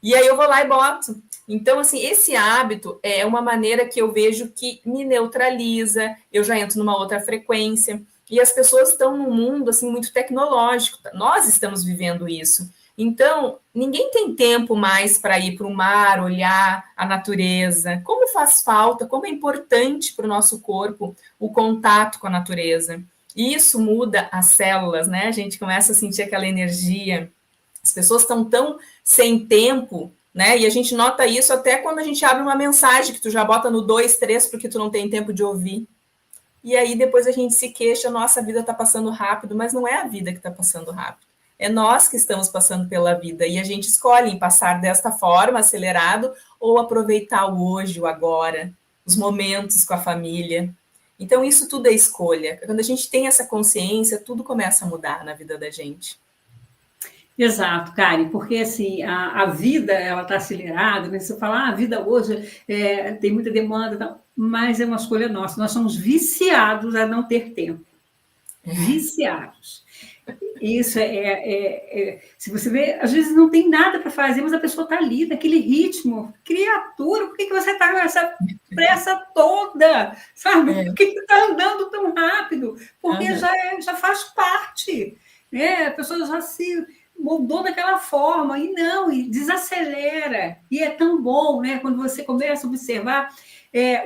E aí eu vou lá e boto. Então, assim, esse hábito é uma maneira que eu vejo que me neutraliza, eu já entro numa outra frequência. E as pessoas estão num mundo, assim, muito tecnológico. Nós estamos vivendo isso. Então, ninguém tem tempo mais para ir para o mar, olhar a natureza. Como faz falta, como é importante para o nosso corpo o contato com a natureza. E isso muda as células, né? A gente começa a sentir aquela energia. As pessoas estão tão sem tempo, né? E a gente nota isso até quando a gente abre uma mensagem que tu já bota no 2, 3 porque tu não tem tempo de ouvir. E aí depois a gente se queixa, nossa, a vida está passando rápido, mas não é a vida que está passando rápido. É nós que estamos passando pela vida e a gente escolhe em passar desta forma, acelerado, ou aproveitar o hoje, o agora, os momentos com a família. Então, isso tudo é escolha. Quando a gente tem essa consciência, tudo começa a mudar na vida da gente. Exato, Karen, porque assim, a vida ela está acelerada, né? Você fala, a vida hoje tem muita demanda, tal, mas é uma escolha nossa. Nós somos viciados a não ter tempo. Viciados. Isso se você vê, às vezes não tem nada para fazer, mas a pessoa está ali, naquele ritmo. Criatura, por que você está com essa pressa toda? Sabe? Por que você está andando tão rápido? Porque já faz parte. Né? A pessoa já se moldou daquela forma, e desacelera. E é tão bom, né? Quando você começa a observar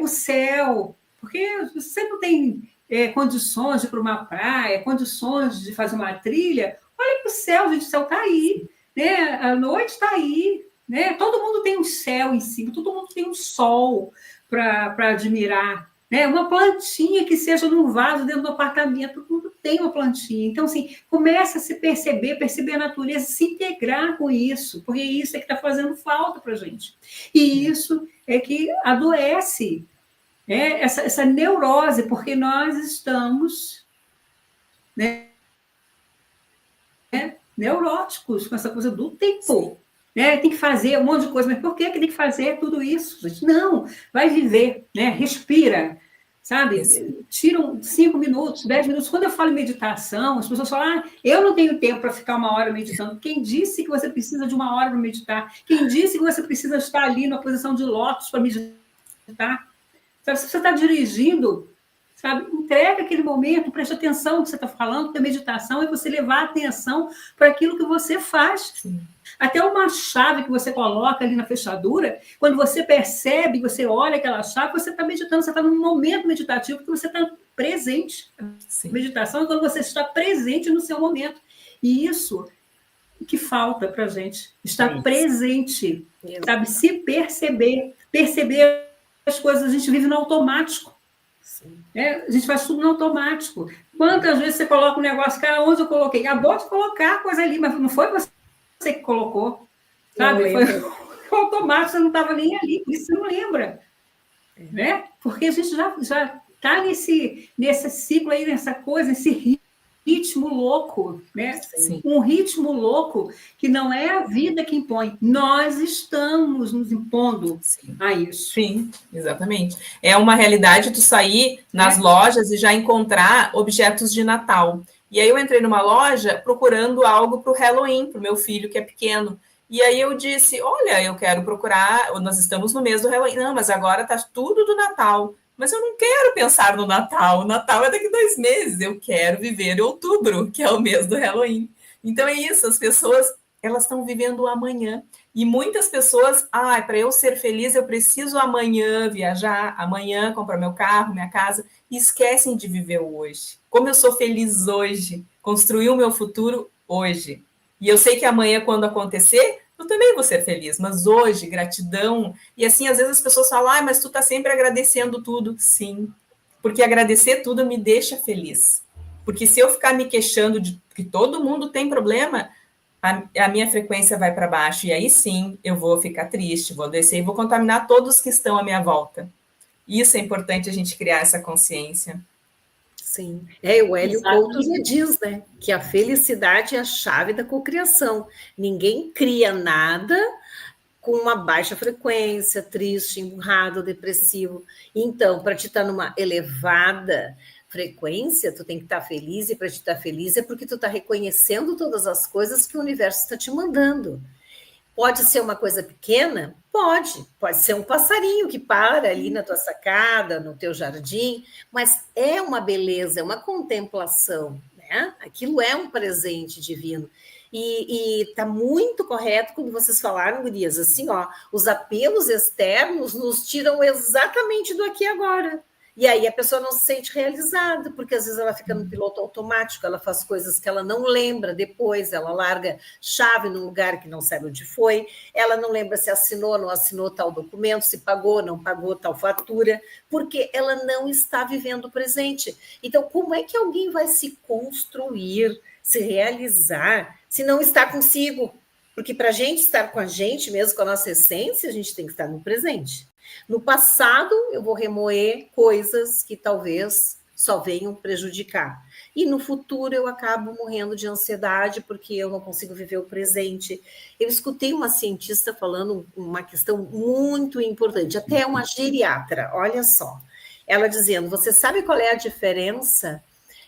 o céu, porque você não tem condições de ir para uma praia, condições de fazer uma trilha, olha para o céu, gente, o céu está aí, né? A noite está aí, né? Todo mundo tem um céu em cima, todo mundo tem um sol para admirar, né? Uma plantinha que seja num vaso dentro do apartamento, todo mundo tem uma plantinha. Então, assim, começa a se perceber a natureza, se integrar com isso, porque isso é que está fazendo falta para a gente. E isso é que adoece, essa neurose, porque nós estamos, né, neuróticos com essa coisa do tempo. Né? Tem que fazer um monte de coisa, mas por que tem que fazer tudo isso, gente? Não, vai viver, né? Respira, sabe? Tiram 5 minutos, 10 minutos. Quando eu falo em meditação, as pessoas falam, eu não tenho tempo para ficar 1 hora meditando. Quem disse que você precisa de 1 hora para meditar? Quem disse que você precisa estar ali na posição de lótus para meditar? Sabe, se você está dirigindo, sabe, entrega aquele momento, preste atenção no que você está falando, porque a meditação é você levar a atenção para aquilo que você faz. Sim. Até uma chave que você coloca ali na fechadura, quando você percebe, você olha aquela chave, você está meditando, você está num momento meditativo, porque você está presente. Sim. Meditação é quando você está presente no seu momento. E isso que falta para a gente, estar presente, sabe, se perceber as coisas, a gente vive no automático. A gente faz tudo no automático. Quantas vezes você coloca um negócio, cara, onde eu coloquei? Bota colocar a coisa ali, mas não foi você que colocou, sabe? Foi o automático, você não estava nem ali, por isso você não lembra. Né? Porque a gente já está nesse ciclo aí, nessa coisa, nesse ritmo louco, né? Sim. Um ritmo louco que não é a vida que impõe. Nós estamos nos impondo a isso. Sim, exatamente. É uma realidade tu sair nas lojas e já encontrar objetos de Natal. E aí eu entrei numa loja procurando algo para o Halloween, para o meu filho que é pequeno. E aí eu disse, olha, eu quero procurar, nós estamos no mês do Halloween. Não, mas agora está tudo do Natal. Mas eu não quero pensar no Natal. O Natal é daqui 2 meses. Eu quero viver em outubro, que é o mês do Halloween. Então é isso, as pessoas, elas estão vivendo o amanhã. E muitas pessoas, para eu ser feliz, eu preciso amanhã viajar, amanhã comprar meu carro, minha casa, e esquecem de viver o hoje. Como eu sou feliz hoje, construir o meu futuro hoje. E eu sei que amanhã, quando acontecer, eu também vou ser feliz, mas hoje, gratidão. E assim, às vezes as pessoas falam, mas tu tá sempre agradecendo tudo. Sim, porque agradecer tudo me deixa feliz. Porque se eu ficar me queixando de que todo mundo tem problema, a minha frequência vai para baixo. E aí sim, eu vou ficar triste, vou descer e vou contaminar todos que estão à minha volta. Isso é importante a gente criar essa consciência. Sim. O Hélio Couto já diz, né, que a felicidade é a chave da cocriação. Ninguém cria nada com uma baixa frequência, triste, emburrado, depressivo. Então, para te estar numa elevada frequência, tu tem que estar feliz, e para te estar feliz é porque tu está reconhecendo todas as coisas que o universo está te mandando. Pode ser uma coisa pequena? Pode ser um passarinho que para ali na tua sacada, no teu jardim, mas é uma beleza, é uma contemplação, né? Aquilo é um presente divino. E está muito correto quando vocês falaram, gurias, assim, ó, os apelos externos nos tiram exatamente do aqui e agora. E aí a pessoa não se sente realizada, porque às vezes ela fica no piloto automático, ela faz coisas que ela não lembra depois, ela larga chave num lugar que não sabe onde foi, ela não lembra se assinou ou não assinou tal documento, se pagou ou não pagou tal fatura, porque ela não está vivendo o presente. Então, como é que alguém vai se construir, se realizar, se não está consigo? Porque para a gente estar com a gente, mesmo com a nossa essência, a gente tem que estar no presente. No passado, eu vou remoer coisas que talvez só venham prejudicar. E no futuro, eu acabo morrendo de ansiedade porque eu não consigo viver o presente. Eu escutei uma cientista falando uma questão muito importante, até uma geriatra, olha só. Ela dizendo, você sabe qual é a diferença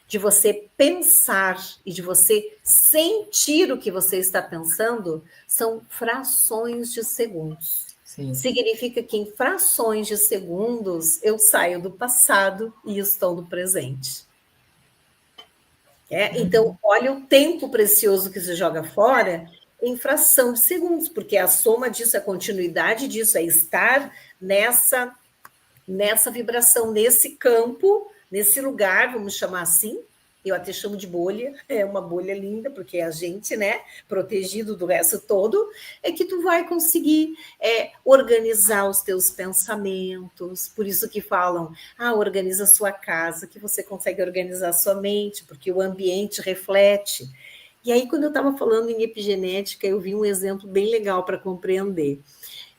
de você pensar e de você sentir o que você está pensando? São frações de segundos. Sim. Significa que em frações de segundos eu saio do passado e estou no presente. Então, olha o tempo precioso que se joga fora em fração de segundos, porque a soma disso, a continuidade disso, é estar nessa vibração, nesse campo, nesse lugar, vamos chamar assim. Eu até chamo de bolha, é uma bolha linda, porque é a gente, né, protegido do resto todo, é que tu vai conseguir organizar os teus pensamentos, por isso que falam, organiza a sua casa, que você consegue organizar a sua mente, porque o ambiente reflete. E aí, quando eu estava falando em epigenética, eu vi um exemplo bem legal para compreender.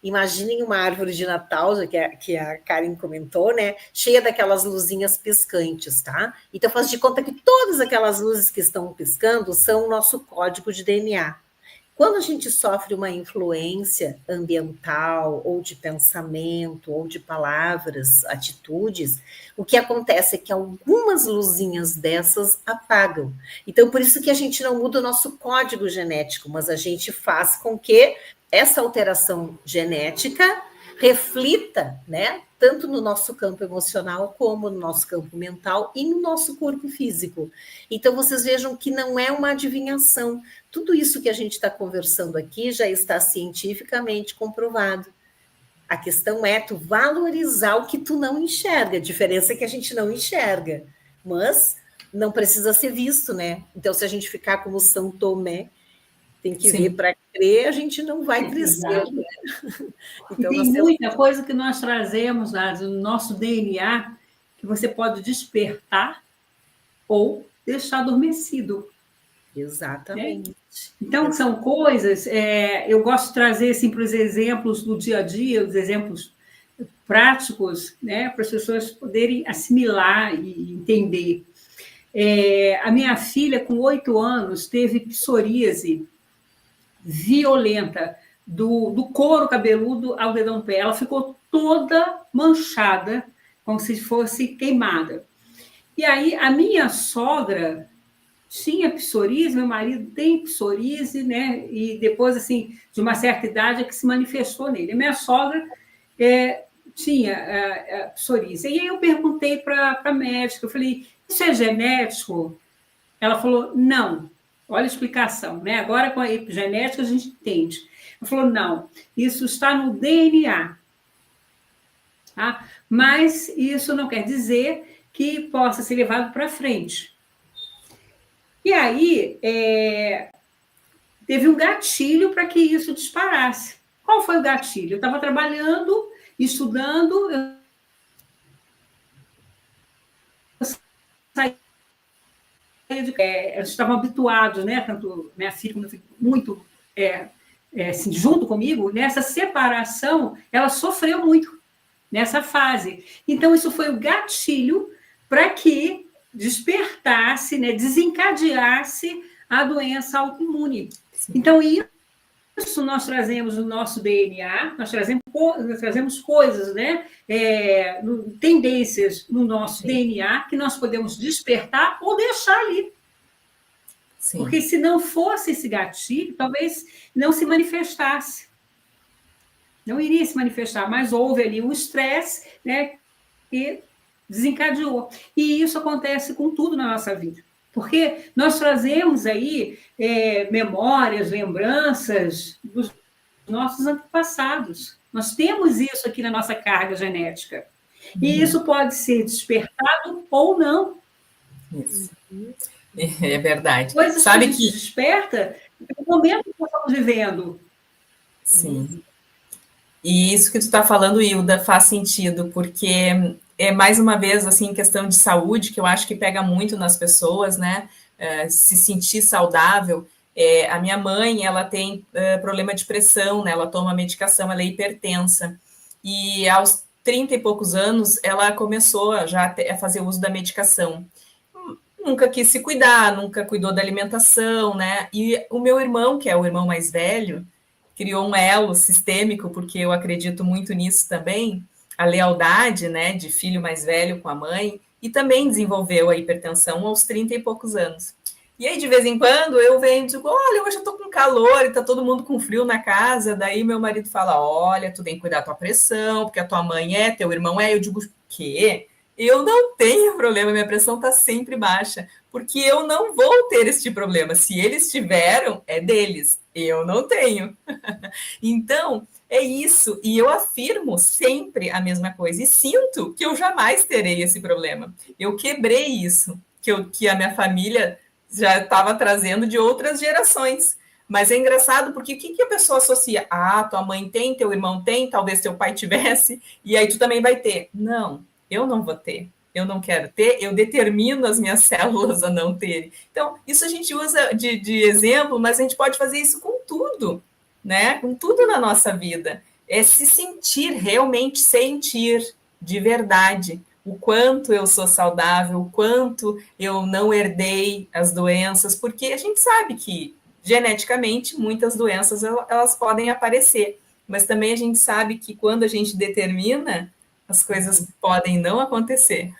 Imaginem uma árvore de Natal, que a Karen comentou, né? Cheia daquelas luzinhas piscantes, tá? Então, faz de conta que todas aquelas luzes que estão piscando são o nosso código de DNA. Quando a gente sofre uma influência ambiental, ou de pensamento, ou de palavras, atitudes, o que acontece é que algumas luzinhas dessas apagam. Então, por isso que a gente não muda o nosso código genético, mas a gente faz com que essa alteração genética reflita, né, tanto no nosso campo emocional como no nosso campo mental e no nosso corpo físico. Então, vocês vejam que não é uma adivinhação. Tudo isso que a gente está conversando aqui já está cientificamente comprovado. A questão é tu valorizar o que tu não enxerga. A diferença é que a gente não enxerga, mas não precisa ser visto, né? Então, se a gente ficar como São Tomé, tem que ver para crer, a gente não vai crescer. Né? Então, tem muita coisa que nós trazemos no nosso DNA que você pode despertar ou deixar adormecido. Exatamente. Então, são coisas... eu gosto de trazer assim, para os exemplos do dia a dia, os exemplos práticos, né, para as pessoas poderem assimilar e entender. A minha filha, com 8 anos, teve psoríase violenta, do couro cabeludo ao dedão do pé. Ela ficou toda manchada, como se fosse queimada. E aí, a minha sogra tinha psoríase, meu marido tem psoríase, né? E depois, assim, de uma certa idade, é que se manifestou nele. A minha sogra tinha psoríase. E aí eu perguntei para a médica, eu falei, isso é genético? Ela falou, não. Olha a explicação, né? Agora, com a epigenética, a gente entende. Ela falou, não, isso está no DNA. Tá? Mas isso não quer dizer que possa ser levado para frente. E aí, teve um gatilho para que isso disparasse. Qual foi o gatilho? Eu estava trabalhando, estudando, eu saí eles estavam habituados, né? Tanto minha filha como muito assim, junto comigo, nessa separação, ela sofreu muito nessa fase. Então, isso foi o gatilho para que despertasse, né, desencadeasse a doença autoimune. Então, isso nós trazemos no nosso DNA, nós trazemos coisas, né, tendências no nosso DNA que nós podemos despertar ou deixar ali. Sim. Porque se não fosse esse gatilho, talvez não se manifestasse. Não iria se manifestar, mas houve ali um estresse, né, que desencadeou. E isso acontece com tudo na nossa vida. Porque nós trazemos aí memórias, lembranças dos nossos antepassados. Nós temos isso aqui na nossa carga genética. E isso pode ser despertado ou não. Isso. É verdade. Coisas que a gente desperta no momento que nós estamos vivendo. Sim. E isso que tu está falando, Hilda, faz sentido, porque mais uma vez, assim, questão de saúde, que eu acho que pega muito nas pessoas, né? Se sentir saudável. A minha mãe, ela tem problema de pressão, né? Ela toma medicação, ela é hipertensa. E aos 30 e poucos anos, ela começou já a fazer uso da medicação. Nunca quis se cuidar, nunca cuidou da alimentação, né? E o meu irmão, que é o irmão mais velho, criou um elo sistêmico, porque eu acredito muito nisso também, a lealdade, né, de filho mais velho com a mãe, e também desenvolveu a hipertensão aos 30 e poucos anos. E aí, de vez em quando, eu venho e digo, olha, hoje eu tô com calor e tá todo mundo com frio na casa, daí meu marido fala, olha, tu tem que cuidar da tua pressão, porque a tua mãe teu irmão eu digo, quê? Eu não tenho problema, minha pressão está sempre baixa, porque eu não vou ter este problema. Se eles tiveram, é deles, eu não tenho. Então, é isso, e eu afirmo sempre a mesma coisa, e sinto que eu jamais terei esse problema. Eu quebrei isso, que a minha família já estava trazendo de outras gerações. Mas é engraçado, porque o que a pessoa associa? Ah, tua mãe tem, teu irmão tem, talvez teu pai tivesse, e aí tu também vai ter. Não. Eu não vou ter, eu não quero ter, eu determino as minhas células a não terem. Então, isso a gente usa de exemplo, mas a gente pode fazer isso com tudo, né? Com tudo na nossa vida. É se sentir, realmente sentir de verdade o quanto eu sou saudável, o quanto eu não herdei as doenças, porque a gente sabe que, geneticamente, muitas doenças elas podem aparecer, mas também a gente sabe que quando a gente determina, as coisas podem não acontecer.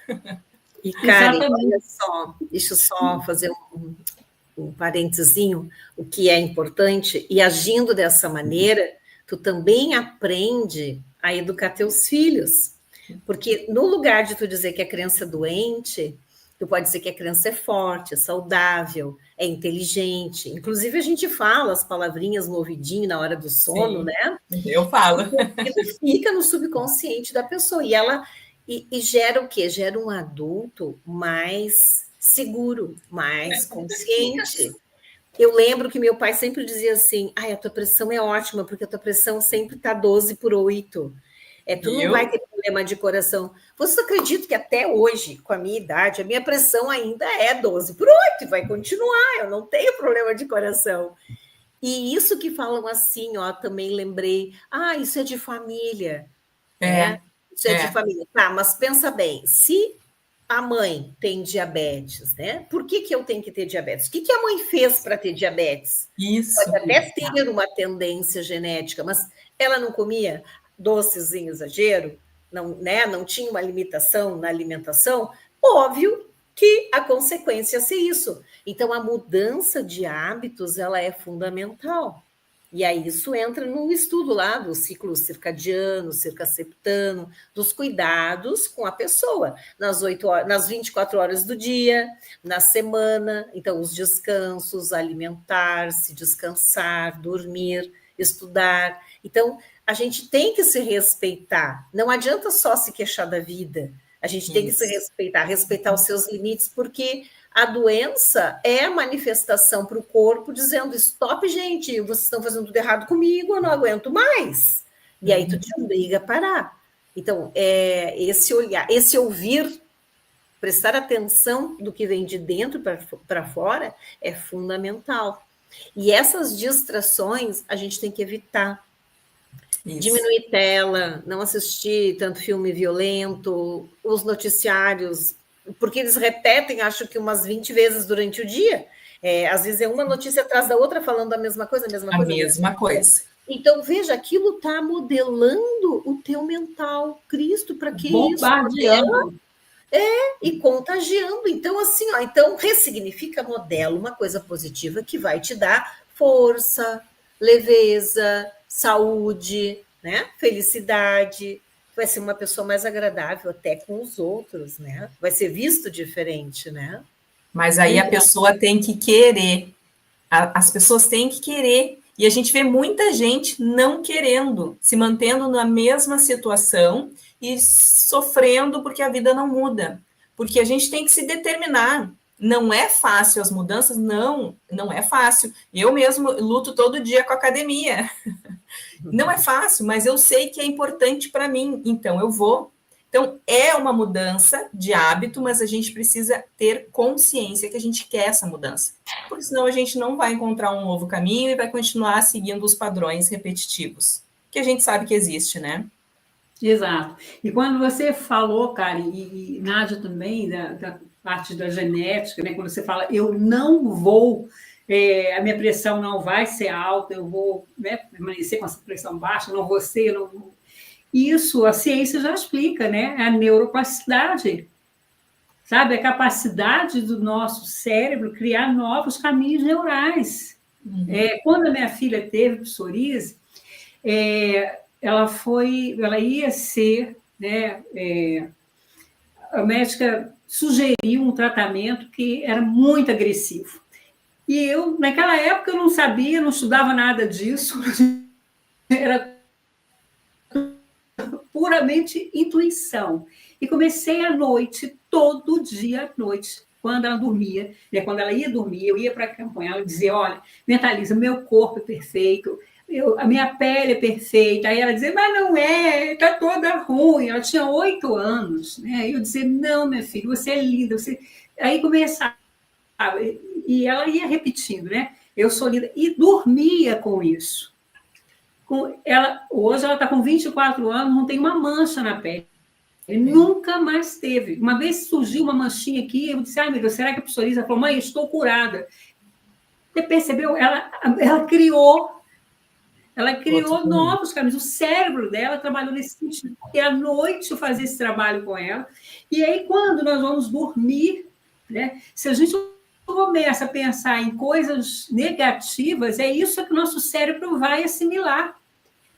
E, Karen, olha só, deixa eu só fazer um parentezinho, o que é importante, e agindo dessa maneira, tu também aprende a educar teus filhos, porque no lugar de tu dizer que a criança é doente, tu pode dizer que a criança é forte, é saudável, é inteligente. Inclusive, a gente fala as palavrinhas no ouvidinho na hora do sono, sim, né? Eu falo. Isso fica no subconsciente da pessoa. E ela gera o quê? Gera um adulto mais seguro, mais consciente. Eu lembro que meu pai sempre dizia assim, a tua pressão é ótima, porque a tua pressão sempre está 12/8. Tu não vai ter problema de coração. Você acredita que até hoje, com a minha idade, a minha pressão ainda é 12/8 e vai continuar, eu não tenho problema de coração. E isso que falam assim, também lembrei, isso é de família. Isso é de família. Tá, mas pensa bem, se a mãe tem diabetes, né? Por que eu tenho que ter diabetes? O que a mãe fez para ter diabetes? Isso. Pode até ter uma tendência genética, mas ela não comia doces em exagero, não tinha uma limitação na alimentação, óbvio que a consequência é ser isso. Então, a mudança de hábitos, ela é fundamental. E aí isso entra no estudo lá do ciclo circadiano, circaseptano, dos cuidados com a pessoa, nas 24 horas do dia, na semana, então os descansos, alimentar-se, descansar, dormir, estudar. Então, a gente tem que se respeitar. Não adianta só se queixar da vida. A gente tem que se respeitar os seus limites, porque a doença é a manifestação para o corpo dizendo, stop, gente, vocês estão fazendo tudo errado comigo, eu não aguento mais. E aí tu te obriga a parar. Então, esse olhar, esse ouvir, prestar atenção do que vem de dentro para fora é fundamental. E essas distrações a gente tem que evitar. Isso. Diminuir tela, não assistir tanto filme violento, os noticiários porque eles repetem, acho que umas 20 vezes durante o dia. Às vezes é uma notícia atrás da outra falando a mesma coisa, a mesma coisa. A mesma coisa. Então, veja, aquilo está modelando o teu mental, Cristo, para que bombardeando. E contagiando. Então, assim, ó, então ressignifica, modela uma coisa positiva que vai te dar força, leveza, saúde, né? Felicidade. Vai ser uma pessoa mais agradável até com os outros, né? Vai ser visto diferente, né? Mas aí a pessoa tem que querer. As pessoas têm que querer. E a gente vê muita gente não querendo, se mantendo na mesma situação e sofrendo porque a vida não muda. Porque a gente tem que se determinar. Não é fácil as mudanças, não é fácil. Eu mesmo luto todo dia com a academia. Não é fácil, mas eu sei que é importante para mim, então eu vou. Então, é uma mudança de hábito, mas a gente precisa ter consciência que a gente quer essa mudança. Porque senão a gente não vai encontrar um novo caminho e vai continuar seguindo os padrões repetitivos, que a gente sabe que existe, né? Exato. E quando você falou, Karen, e Nádia também, da parte da genética, né? Quando você fala, eu não vou, a minha pressão não vai ser alta, eu vou, né, permanecer com essa pressão baixa, não vou ser, não vou. Isso a ciência já explica, né? A neuroplasticidade, sabe? A capacidade do nosso cérebro criar novos caminhos neurais. Uhum. Quando a minha filha teve psoríase, ela ia ser, né? A médica sugeriu um tratamento que era muito agressivo. E eu, naquela época, eu não sabia, não estudava nada disso, era puramente intuição. E comecei à noite, todo dia à noite, quando ela dormia, né? Quando ela ia dormir, eu ia para a campanha, ela dizia, olha, mentaliza, meu corpo é perfeito, a minha pele é perfeita. Aí ela dizia, mas não é, está toda ruim. Ela tinha 8 anos, né? Aí eu dizia, não, minha filha, você é linda. Aí começava, e ela ia repetindo, né? Eu sou linda, e dormia com isso. Hoje ela está com 24 anos, não tem uma mancha na pele. Nunca mais teve. Uma vez surgiu uma manchinha aqui, eu disse, ai meu Deus, será que é psoríase? Ela falou, mãe, eu estou curada. Você percebeu? Ela criou novos caminhos. O cérebro dela trabalhou nesse sentido. E à noite eu fazia esse trabalho com ela. E aí, quando nós vamos dormir, né, se a gente começa a pensar em coisas negativas, é isso que o nosso cérebro vai assimilar.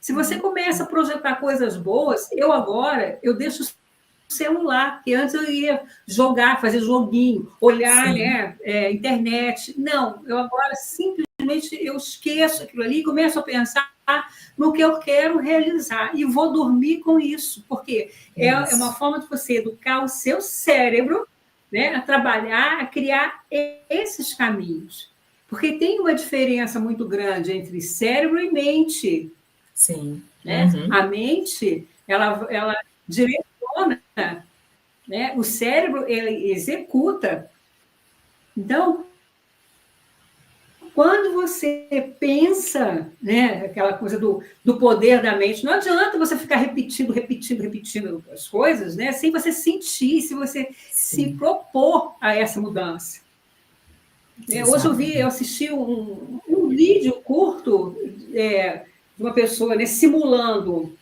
Se você começa a projetar coisas boas, eu deixo o celular, que antes eu ia jogar, fazer joguinho, olhar, né, internet. Não, eu agora simplesmente eu esqueço aquilo ali e começo a pensar no que eu quero realizar e vou dormir com isso, porque é uma forma de você educar o seu cérebro, né, a trabalhar, a criar esses caminhos. Porque tem uma diferença muito grande entre cérebro e mente. Sim. Né? Uhum. A mente, ela direciona, né? O cérebro, ele executa. Então, quando você pensa, né, aquela coisa do poder da mente, não adianta você ficar repetindo as coisas, né, sem você sentir, se você se propor a essa mudança. Hoje eu assisti um vídeo curto de uma pessoa, né, simulando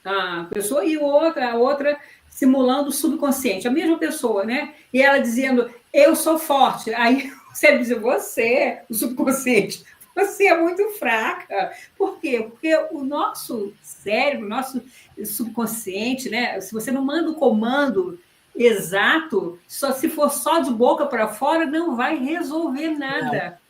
a pessoa e a outra simulando o subconsciente, a mesma pessoa, né? E ela dizendo, eu sou forte. Aí você diz, você, o subconsciente, você é muito fraca. Por quê? Porque o nosso cérebro, o nosso subconsciente, né? Se você não manda o comando exato, se for só de boca para fora, não vai resolver nada. Não.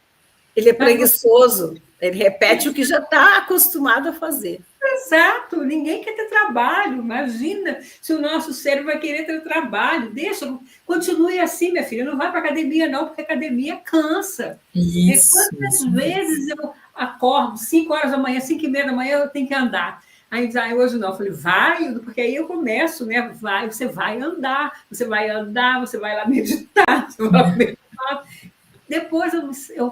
Ele é preguiçoso, ele repete o que já está acostumado a fazer. Exato, ninguém quer ter trabalho. Imagina se o nosso cérebro vai querer ter trabalho. Continue assim, minha filha. Não vai para academia, não, porque academia cansa. Isso. Quantas vezes eu acordo 5 horas da manhã, 5:30 da manhã, eu tenho que andar. Aí diz, hoje não. Eu falei, vai, porque aí eu começo, né? Você vai andar, você vai lá meditar, você vai lá meditar. Depois,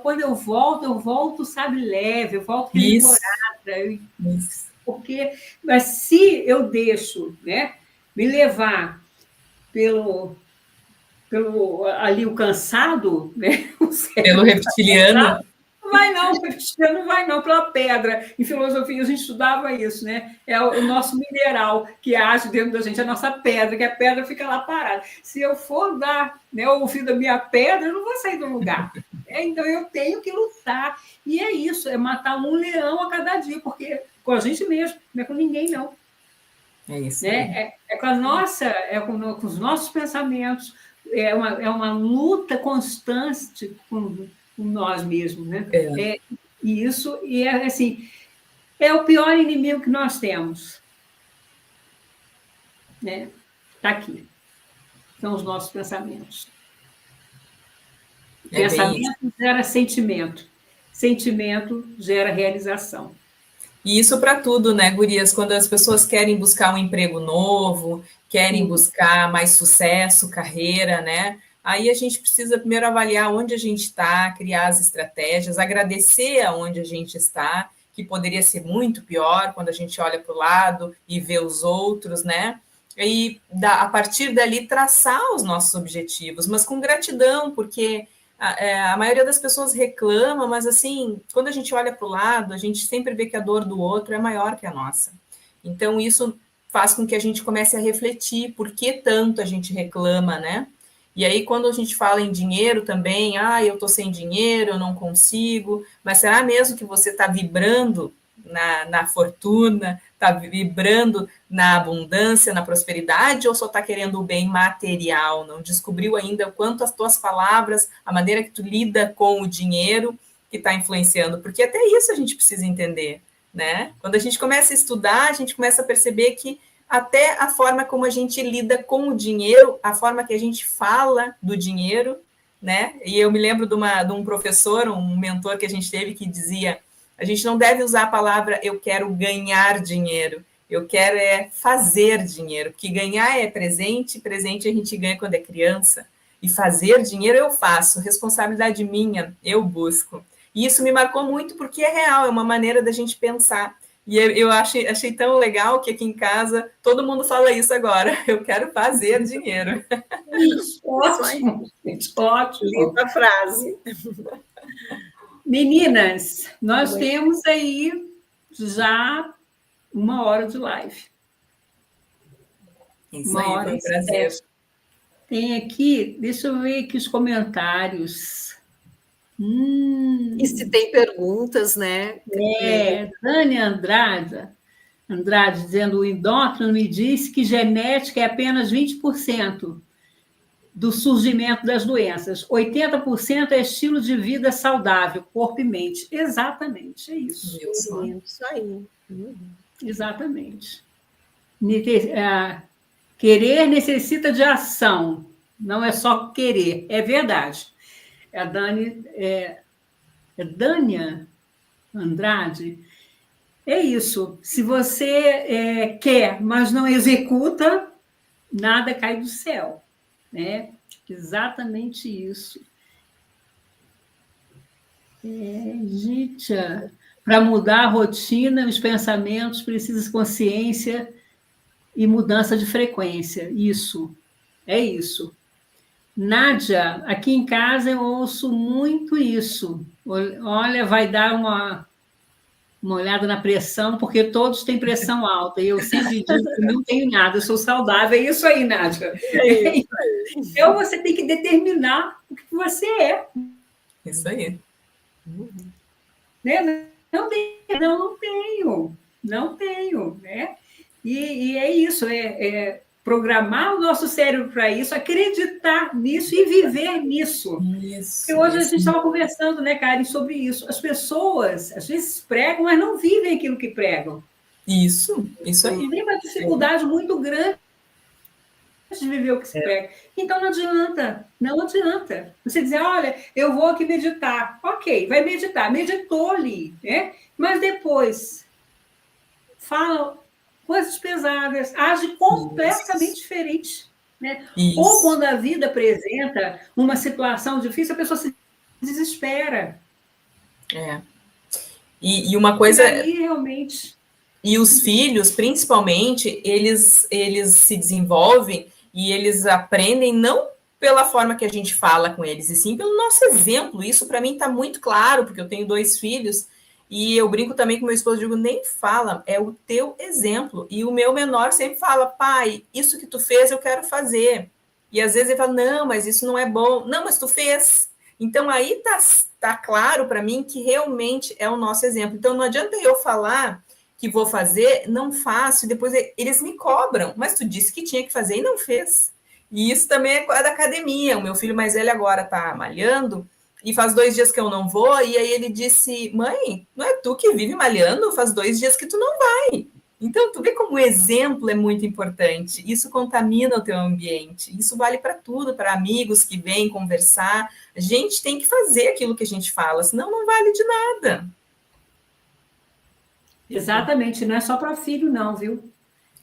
quando eu volto, sabe, leve, eu volto revigorada. Mas se eu deixo, né, me levar pelo ali o cansado, né? Pelo reptiliano. Não vai não, não vai não, pela pedra. Em filosofia a gente estudava isso, né? É o nosso mineral que age dentro da gente, a nossa pedra, que a pedra fica lá parada. Se eu for dar, né, ouvido à minha pedra, eu não vou sair do lugar. Então eu tenho que lutar. E é isso, é matar um leão a cada dia, porque com a gente mesmo, não é com ninguém, não. É isso. Né? É com a nossa, com os nossos pensamentos, é uma luta constante com nós mesmos, né? E é assim, é o pior inimigo que nós temos, né? Está aqui, são os nossos pensamentos. Pensamento gera sentimento, sentimento gera realização. E isso para tudo, né, gurias? Quando as pessoas querem buscar um emprego novo, querem buscar mais sucesso, carreira, né? Aí a gente precisa primeiro avaliar onde a gente está, criar as estratégias, agradecer aonde a gente está, que poderia ser muito pior quando a gente olha para o lado e vê os outros, né? E a partir dali traçar os nossos objetivos, mas com gratidão, porque a maioria das pessoas reclama, mas assim, quando a gente olha para o lado, a gente sempre vê que a dor do outro é maior que a nossa. Então isso faz com que a gente comece a refletir por que tanto a gente reclama, né? E aí, quando a gente fala em dinheiro também, eu estou sem dinheiro, eu não consigo, mas será mesmo que você está vibrando na fortuna, está vibrando na abundância, na prosperidade, ou só está querendo o bem material? Não descobriu ainda o quanto as tuas palavras, a maneira que tu lida com o dinheiro, que está influenciando? Porque até isso a gente precisa entender, né? Quando a gente começa a estudar, a gente começa a perceber que até a forma como a gente lida com o dinheiro, a forma que a gente fala do dinheiro, né? E eu me lembro de um professor, um mentor que a gente teve que dizia: a gente não deve usar a palavra eu quero ganhar dinheiro, eu quero fazer dinheiro, porque ganhar é presente, presente a gente ganha quando é criança, e fazer dinheiro eu faço, responsabilidade minha, eu busco. E isso me marcou muito porque é real, é uma maneira da gente pensar. E eu achei tão legal que aqui em casa todo mundo fala isso agora. Eu quero fazer dinheiro. Isso, ótimo. Ótimo. Linda frase. Meninas, nós temos aí já 1 hora de live. Isso aí, foi um prazer. Tem aqui, deixa eu ver aqui os comentários. E se tem perguntas, né? Dani Andrade dizendo: o endócrino me disse que genética é apenas 20% do surgimento das doenças. 80% é estilo de vida saudável, corpo e mente. Exatamente, é isso. Isso aí. Exatamente. Querer necessita de ação, não é só querer, é verdade. A Dani, Dânia Andrade, é isso. Se você quer, mas não executa, nada cai do céu. Né? Exatamente isso. Gente, para mudar a rotina, os pensamentos, precisa consciência e mudança de frequência. Isso, é isso. Nádia, aqui em casa eu ouço muito isso. Olha, vai dar uma olhada na pressão, porque todos têm pressão alta. E eu sempre digo que não tenho nada, eu sou saudável. É isso aí, Nádia. Então, você tem que determinar o que você é. Isso aí. Né? Não tenho. Né? E é isso, programar o nosso cérebro para isso, acreditar nisso e viver nisso. Porque hoje a gente estava conversando, né, Karen, sobre isso. As pessoas, às vezes, pregam, mas não vivem aquilo que pregam. Isso aí. Tem uma dificuldade muito grande de viver o que se prega. Então, não adianta. Você dizer, olha, eu vou aqui meditar. Ok, vai meditar. Meditou ali, né? Mas depois, fala coisas pesadas, age completamente diferente. Né? Ou quando a vida apresenta uma situação difícil, a pessoa se desespera. E uma coisa... E aí, realmente... E os filhos, principalmente, eles se desenvolvem e eles aprendem não pela forma que a gente fala com eles, e sim pelo nosso exemplo. Isso para mim está muito claro, porque eu tenho 2 filhos, e eu brinco também com meu esposo, digo, nem fala, é o teu exemplo. E o meu menor sempre fala, pai, isso que tu fez eu quero fazer. E às vezes ele fala, não, mas isso não é bom. Não, mas tu fez. Então aí tá claro para mim que realmente é o nosso exemplo. Então não adianta eu falar que vou fazer, não faço, e depois eles me cobram, mas tu disse que tinha que fazer e não fez. E isso também é da academia. O meu filho mais velho agora está malhando, e faz 2 dias que eu não vou, e aí ele disse, mãe, não é tu que vive malhando? Faz 2 dias que tu não vai. Então, tu vê como o exemplo é muito importante. Isso contamina o teu ambiente. Isso vale para tudo, para amigos que vêm conversar. A gente tem que fazer aquilo que a gente fala, senão não vale de nada. Exatamente, não é só para filho, não, viu?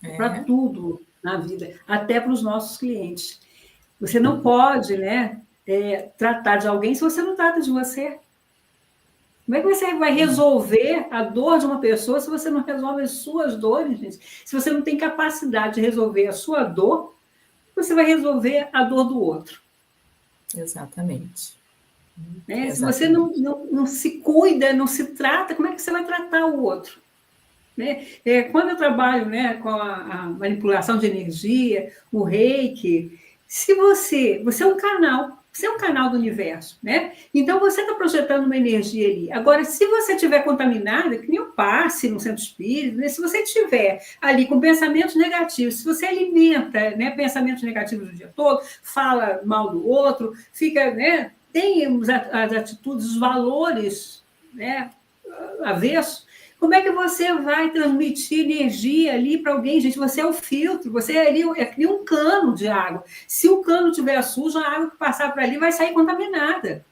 É para tudo na vida, até para os nossos clientes. Você não pode, né, tratar de alguém se você não trata de você. Como é que você vai resolver a dor de uma pessoa se você não resolve as suas dores, gente? Se você não tem capacidade de resolver a sua dor, você vai resolver a dor do outro. Exatamente. Né? Se você não se cuida, não se trata, como é que você vai tratar o outro? Né? Quando eu trabalho, né, com a manipulação de energia, o reiki, se você é um canal, você é um canal do universo, né? Então você está projetando uma energia ali. Agora, se você estiver contaminada, que nem o passe no centro espírita, né? Se você estiver ali com pensamentos negativos, se você alimenta, né, pensamentos negativos o dia todo, fala mal do outro, fica, né, tem as atitudes, os valores, né, avesso. Como é que você vai transmitir energia ali para alguém, gente? Você é o filtro, você é ali é que nem um cano de água. Se o cano estiver sujo, a água que passar por ali vai sair contaminada.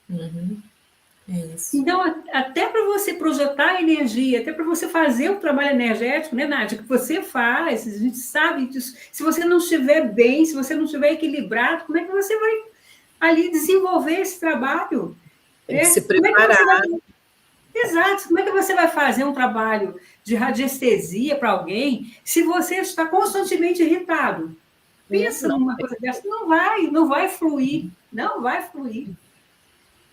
Uhum. É isso. Então, até para você projetar energia, até para você fazer o trabalho energético, né, Nádia, que você faz, a gente sabe disso. Se você não estiver bem, se você não estiver equilibrado, como é que você vai ali desenvolver esse trabalho? Tem que se Como é que preparar. você vai... Exato. Como é que você vai fazer um trabalho de radiestesia para alguém se você está constantemente irritado? Pensa numa coisa dessa, não vai fluir, não vai fluir.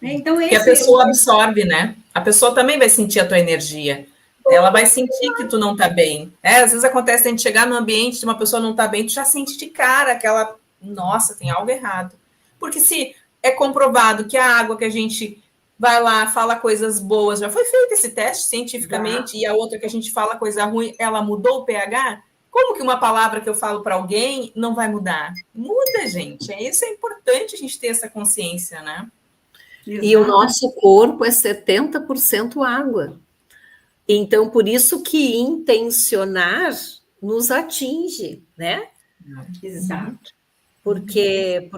Então, Porque a pessoa absorve, né? A pessoa também vai sentir a tua energia. Ela vai sentir que tu não tá bem. Às vezes acontece a gente chegar no ambiente de uma pessoa não tá bem, tu já sente de cara aquela, nossa, tem algo errado. Porque se é comprovado que a água que a gente vai lá, fala coisas boas, já foi feito esse teste cientificamente, e a outra que a gente fala coisa ruim, ela mudou o pH? Como que uma palavra que eu falo para alguém não vai mudar? Muda, gente. Isso é importante a gente ter essa consciência, né? E o nosso corpo é 70% água. Então, por isso que intencionar nos atinge, né? Exato. Porque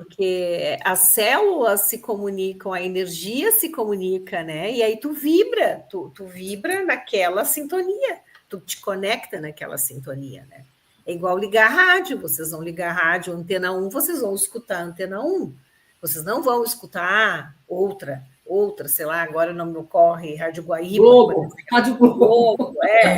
as células se comunicam, a energia se comunica, né? E aí tu vibra, tu vibra naquela sintonia, tu te conecta naquela sintonia, né? É igual ligar rádio, vocês vão ligar rádio, antena 1, vocês vão escutar a antena 1, vocês não vão escutar outra, sei lá, agora não me ocorre, Rádio Guaíba. Rádio Globo.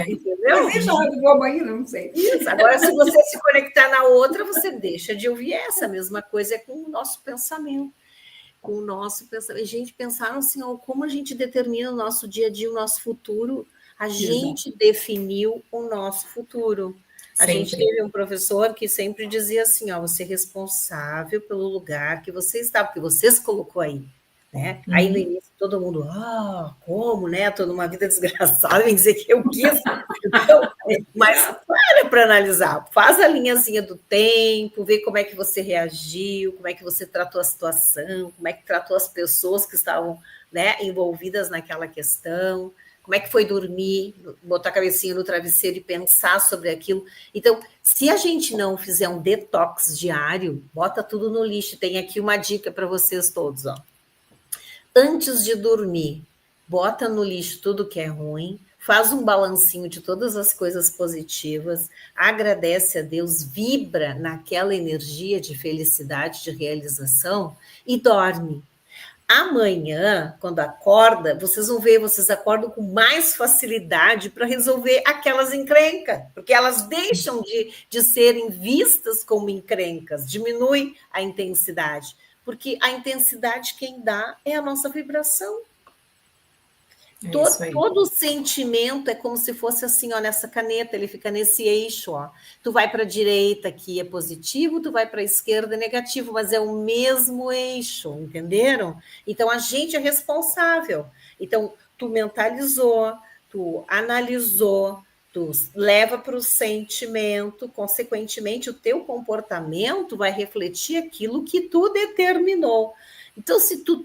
Entendeu? Existe a Rádio Globo ainda, não sei. Isso, agora se você se conectar na outra, você deixa de ouvir essa. A mesma coisa é com o nosso pensamento. Com o nosso pensamento. Gente, pensaram assim, ó, como a gente determina o nosso dia a dia, o nosso futuro. A gente definiu o nosso futuro. A gente teve um professor que sempre dizia assim, ó, você é responsável pelo lugar que você está, porque você se colocou aí. Né? Aí no início todo mundo, como, né? Toda uma vida desgraçada, vem dizer que eu quis. Então, mas para analisar, faz a linhazinha do tempo, vê como é que você reagiu, como é que você tratou a situação, como é que tratou as pessoas que estavam, né, envolvidas naquela questão, como é que foi dormir, botar a cabecinha no travesseiro e pensar sobre aquilo. Então, se a gente não fizer um detox diário, bota tudo no lixo. Tem aqui uma dica para vocês todos, ó. Antes de dormir, bota no lixo tudo que é ruim, faz um balancinho de todas as coisas positivas, agradece a Deus, vibra naquela energia de felicidade, de realização e dorme. Amanhã, quando acorda, vocês vão ver, vocês acordam com mais facilidade para resolver aquelas encrencas, porque elas deixam de serem vistas como encrencas, diminui a intensidade, porque a intensidade quem dá é a nossa vibração. Todo sentimento é como se fosse assim, ó, nessa caneta, ele fica nesse eixo, ó. Tu vai para a direita, que é positivo, tu vai para a esquerda, é negativo, mas é o mesmo eixo, entenderam? Então, a gente é responsável. Então, tu mentalizou, tu analisou, tu leva para o sentimento, consequentemente, o teu comportamento vai refletir aquilo que tu determinou. Então, se tu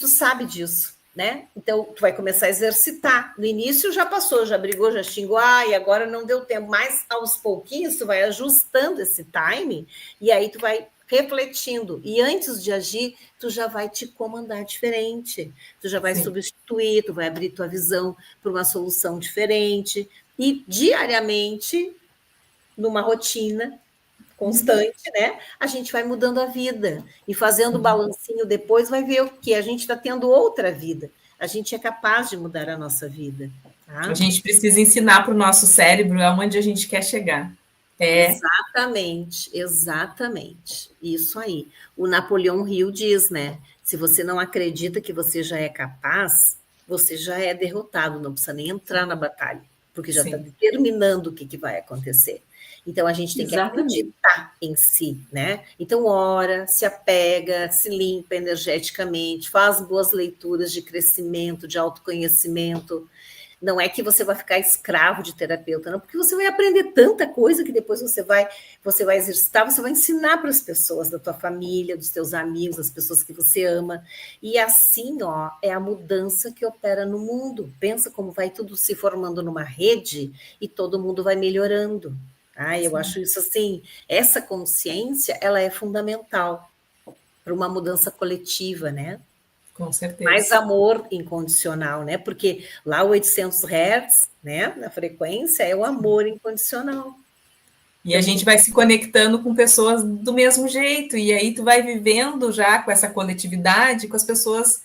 sabe disso, né? Então, tu vai começar a exercitar. No início já passou, já brigou, já xingou, e agora não deu tempo. Mas, aos pouquinhos, tu vai ajustando esse time e aí tu vai refletindo. E antes de agir, tu já vai te comandar diferente. Tu já vai substituir, tu vai abrir tua visão para uma solução diferente. E, diariamente, numa rotina constante, né? A gente vai mudando a vida e fazendo balancinho depois vai ver o que a gente está tendo outra vida. A gente é capaz de mudar a nossa vida. Tá? A gente precisa ensinar para o nosso cérebro aonde a gente quer chegar. Exatamente, exatamente. Isso aí. O Napoleão Hill diz, né? Se você não acredita que você já é capaz, você já é derrotado, não precisa nem entrar na batalha, porque já está determinando o que vai acontecer. Então, a gente tem que acreditar em si, né? Então, ora, se apega, se limpa energeticamente, faz boas leituras de crescimento, de autoconhecimento. Não é que você vai ficar escravo de terapeuta, não, porque você vai aprender tanta coisa que depois você vai exercitar, você vai ensinar para as pessoas da tua família, dos teus amigos, das pessoas que você ama. E assim, ó, é a mudança que opera no mundo. Pensa como vai tudo se formando numa rede e todo mundo vai melhorando. Eu acho isso assim, essa consciência, ela é fundamental para uma mudança coletiva, né? Com certeza. Mais amor incondicional, né? Porque lá 800 Hz, né, na frequência, é o amor incondicional. E a gente vai se conectando com pessoas do mesmo jeito, e aí tu vai vivendo já com essa coletividade, com as pessoas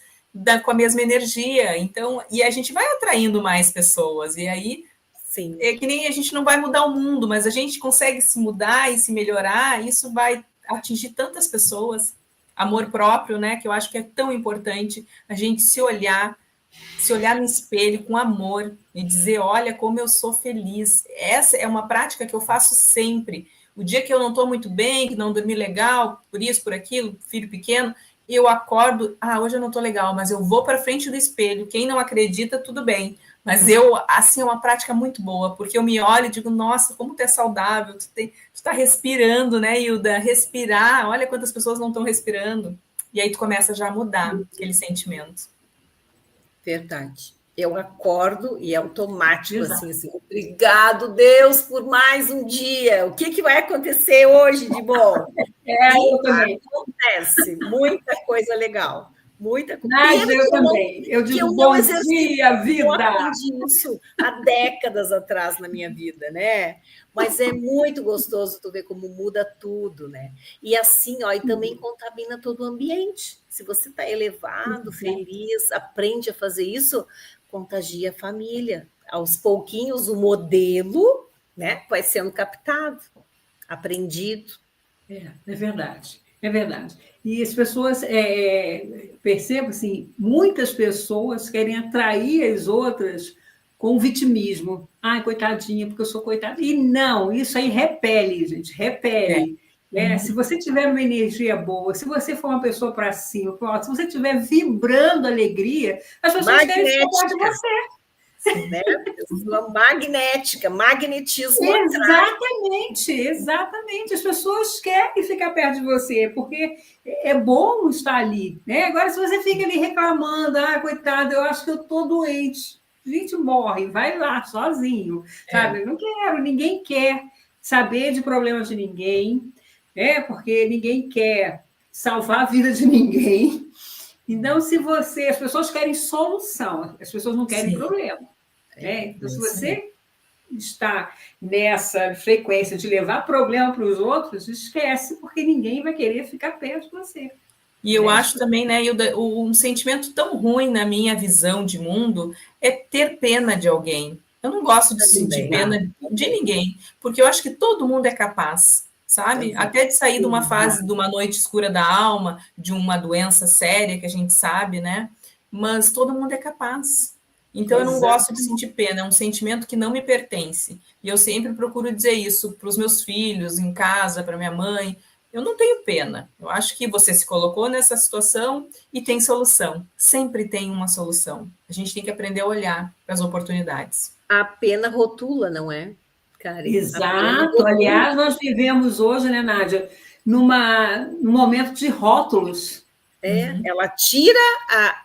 com a mesma energia, então, e a gente vai atraindo mais pessoas, e aí Sim. É que nem a gente não vai mudar o mundo, mas a gente consegue se mudar e se melhorar, isso vai atingir tantas pessoas. Amor próprio, né? Que eu acho que é tão importante a gente se olhar no espelho com amor e dizer, olha como eu sou feliz. Essa é uma prática que eu faço sempre. O dia que eu não estou muito bem, que não dormi legal, por isso, por aquilo, filho pequeno, eu acordo, hoje eu não estou legal, mas eu vou para frente do espelho. Quem não acredita, tudo bem. Mas assim, é uma prática muito boa, porque eu me olho e digo, nossa, como tu é saudável, tu tá respirando, né, Hilda? Respirar, olha quantas pessoas não estão respirando. E aí tu começa já a mudar aquele sentimento. Verdade. Eu acordo e é automático, assim, obrigado, Deus, por mais um dia. O que vai acontecer hoje de bom? Eu também. Acontece muita coisa legal. Muita coisa. Eu também. Eu digo bom dia, vida. Eu aprendi isso há décadas atrás na minha vida, né? Mas é muito gostoso tu ver como muda tudo, né? E assim, ó, e também contamina todo o ambiente. Se você está elevado, feliz, aprende a fazer isso, contagia a família. Aos pouquinhos, o modelo, né, vai sendo captado, aprendido. É verdade. É verdade. E as pessoas, percebo assim, muitas pessoas querem atrair as outras com vitimismo. Coitadinha, porque eu sou coitada. E não, isso aí repele, gente, repele. Se você tiver uma energia boa, se você for uma pessoa para cima, se você estiver vibrando alegria, as pessoas querem se falar de você. Né? Magnética, magnetismo. Exatamente. As pessoas querem ficar perto de você, porque é bom estar ali, né? Agora, se você fica ali reclamando, coitado, eu acho que eu estou doente. A gente morre, vai lá, sozinho, sabe? Eu não quero, ninguém quer saber de problemas de ninguém, porque ninguém quer salvar a vida de ninguém. Então, as pessoas querem solução, as pessoas não querem problema. Então, se você está nessa frequência de levar problema para os outros, esquece, porque ninguém vai querer ficar perto de você. E eu acho também, né, um sentimento tão ruim na minha visão de mundo é ter pena de alguém. Eu não gosto de sentir pena de ninguém, porque eu acho que todo mundo é capaz, sabe? Até de sair de uma fase, de uma noite escura da alma, de uma doença séria que a gente sabe, né? Mas todo mundo é capaz. Então eu não gosto de sentir pena, é um sentimento que não me pertence. E eu sempre procuro dizer isso para os meus filhos, em casa, para minha mãe. Eu não tenho pena. Eu acho que você se colocou nessa situação e tem solução. Sempre tem uma solução. A gente tem que aprender a olhar para as oportunidades. A pena rotula, não é, Karen? Exato. Aliás, nós vivemos hoje, né, Nádia, num momento de rótulos. Ela tira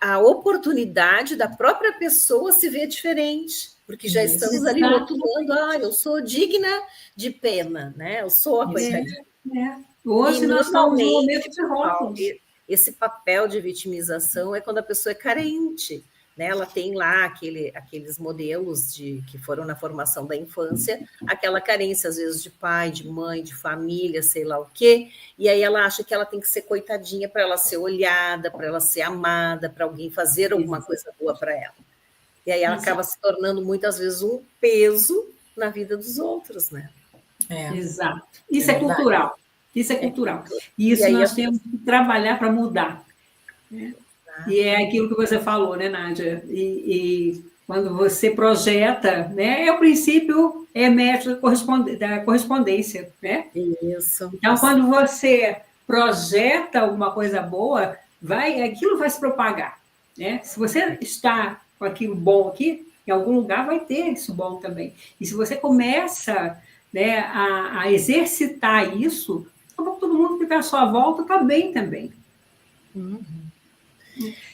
a oportunidade da própria pessoa se ver diferente, porque já estamos ali rotulando, eu sou digna de pena, né? Eu sou a coitadinha. Hoje nós estamos num momento de rótulos. Esse papel de vitimização é quando a pessoa é carente, né? Ela tem lá aqueles modelos que foram na formação da infância, aquela carência, às vezes, de pai, de mãe, de família, sei lá o quê, e aí ela acha que ela tem que ser coitadinha para ela ser olhada, para ela ser amada, para alguém fazer alguma coisa boa para ela. E aí ela acaba se tornando, muitas vezes, um peso na vida dos outros, né? Exato. Isso é cultural. Isso é cultural. E isso nós temos que trabalhar para mudar. E é aquilo que você falou, né, Nádia? E quando você projeta, né, é o princípio, método da correspondência, né? Isso. Então, quando você projeta alguma coisa boa, aquilo vai se propagar, né? Se você está com aquilo bom aqui, em algum lugar vai ter isso bom também. E se você começa, né, a exercitar isso, todo mundo que está à sua volta está bem também.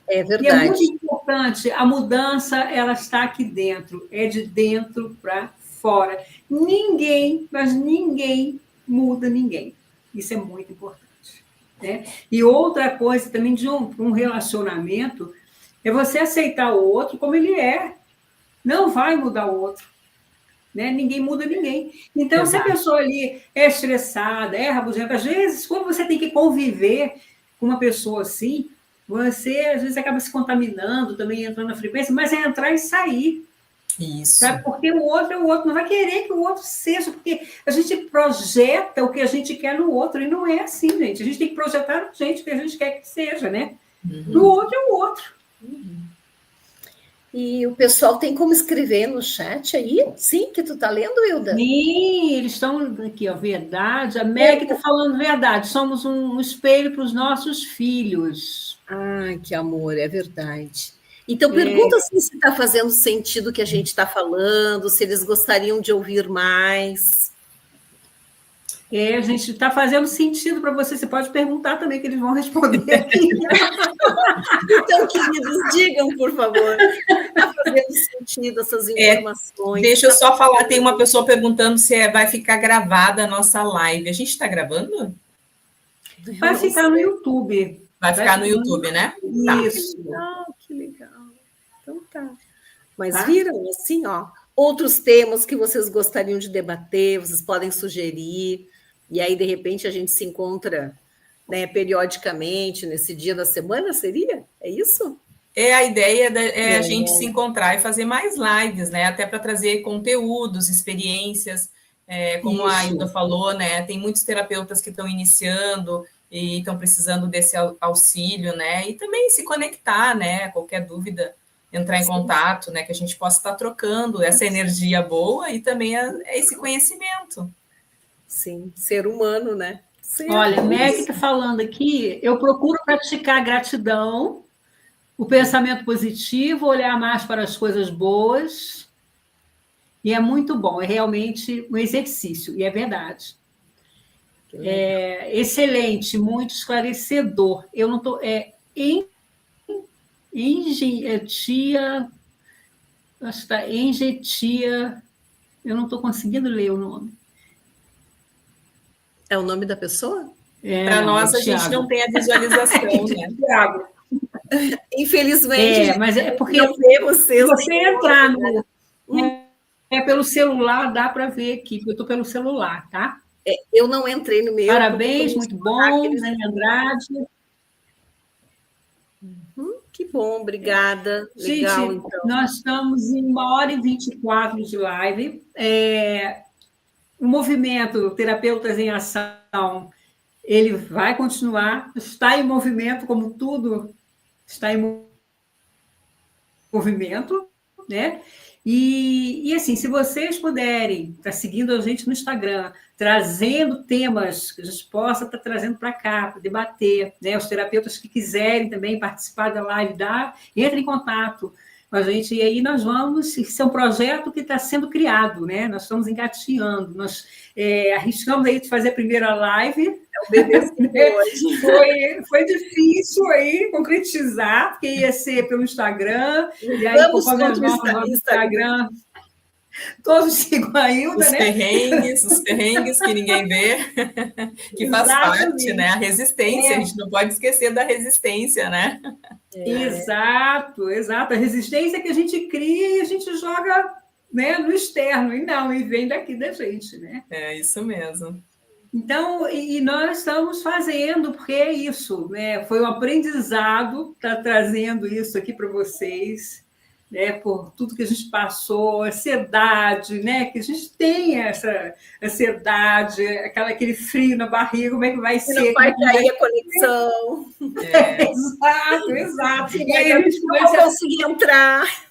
É verdade. E é muito importante, a mudança, ela está aqui dentro, é de dentro para fora. Ninguém, mas ninguém muda ninguém. Isso é muito importante, né? E outra coisa também de um relacionamento é você aceitar o outro como ele é. Não vai mudar o outro, né? Ninguém muda ninguém. Então, se a pessoa ali é estressada, é rabugenta, às vezes, quando você tem que conviver com uma pessoa assim, você, às vezes, acaba se contaminando, também entrando na frequência, mas é entrar e sair. Isso. Sabe? Porque o outro é o outro, não vai querer que o outro seja, porque a gente projeta o que a gente quer no outro, e não é assim, gente. A gente tem que projetar o que a gente quer que seja, né? No outro é o outro. E o pessoal tem como escrever no chat aí? Sim, que tu tá lendo, Hilda? Sim, eles estão aqui, ó, verdade. A Meg está falando verdade. Somos um espelho para os nossos filhos. Ai, que amor, é verdade. Então, pergunta se está fazendo sentido o que a gente está falando, se eles gostariam de ouvir mais. A gente está fazendo sentido para você. Você pode perguntar também, que eles vão responder aqui. Então, queridos, digam, por favor. Está fazendo sentido essas informações? Deixa eu só falar, tem uma pessoa perguntando se vai ficar gravada a nossa live. A gente está gravando? Vai ficar no YouTube. Vai ficar no YouTube, né? Isso. Que legal. Então tá. Mas viram, assim, ó, outros temas que vocês gostariam de debater, vocês podem sugerir, e aí, de repente, a gente se encontra, né, periodicamente, nesse dia da semana, seria? É isso? A ideia a gente se encontrar e fazer mais lives, né? Até para trazer conteúdos, experiências, como a Hilda falou, né? Tem muitos terapeutas que estão iniciando e estão precisando desse auxílio, né? E também se conectar, né? Qualquer dúvida, entrar em contato, né? Que a gente possa estar trocando essa energia boa e também esse conhecimento. Sim, ser humano, né? Olha, a Meg está falando aqui, eu procuro praticar a gratidão, o pensamento positivo, olhar mais para as coisas boas, e é muito bom, é realmente um exercício, e é verdade. É excelente, muito esclarecedor. Eu não estou... Engetia... Acho que está Engetia... Eu não estou conseguindo ler o nome. É o nome da pessoa? Para nós, a gente não tem a visualização, né? Tiago. Infelizmente, mas é porque não vê vocês. Se você entrar pelo celular, dá para ver aqui, porque eu estou pelo celular, tá? Eu não entrei no meu. Parabéns, muito bom, Dani Andrade. Que bom, obrigada. Gente, Legal, então. nós estamos em 1h24 de live. O movimento Terapeutas em Ação, ele vai continuar, está em movimento, como tudo está em movimento, né? E assim, se vocês puderem estar seguindo a gente no Instagram, trazendo temas que a gente possa estar trazendo para cá, para debater, né? Os terapeutas que quiserem também participar da live, entre em contato com a gente, e aí nós vamos. Isso é um projeto que está sendo criado, né? Nós estamos engatinhando, nós arriscamos aí de fazer a primeira live. É o bebê hoje. Foi difícil aí concretizar, porque ia ser pelo Instagram, e aí Vamos conforme as contra o notas do Instagram, todos sigam a Hilda, Os né? perrengues que ninguém vê, que faz parte, né? A resistência, a gente não pode esquecer da resistência, né? Exato. A resistência que a gente cria e a gente joga, né, no externo, e vem daqui da gente, né? É isso mesmo. Então, e nós estamos fazendo, porque é isso, né? Foi um aprendizado estar trazendo isso aqui para vocês, né? Por tudo que a gente passou, ansiedade, né? Que a gente tem essa ansiedade, aquele frio na barriga, como é que vai ser? Não vai cair a conexão. Exato. E aí a gente não vai conseguir entrar.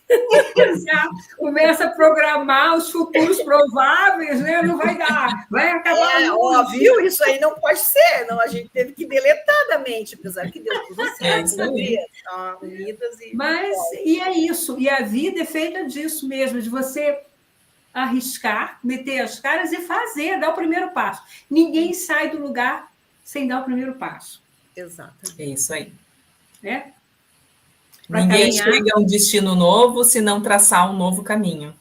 Exato. Começa a programar os futuros prováveis, né? Não vai dar, vai acabar. Viu? Isso aí não pode ser. Não, a gente teve que deletar da mente, apesar que deu tudo certo. Unidas e. Mas e é isso. E a vida é feita disso mesmo, de você arriscar, meter as caras e fazer, dar o primeiro passo. Ninguém sai do lugar sem dar o primeiro passo. Exato. É isso aí. Né? Ninguém chega a um destino novo se não traçar um novo caminho.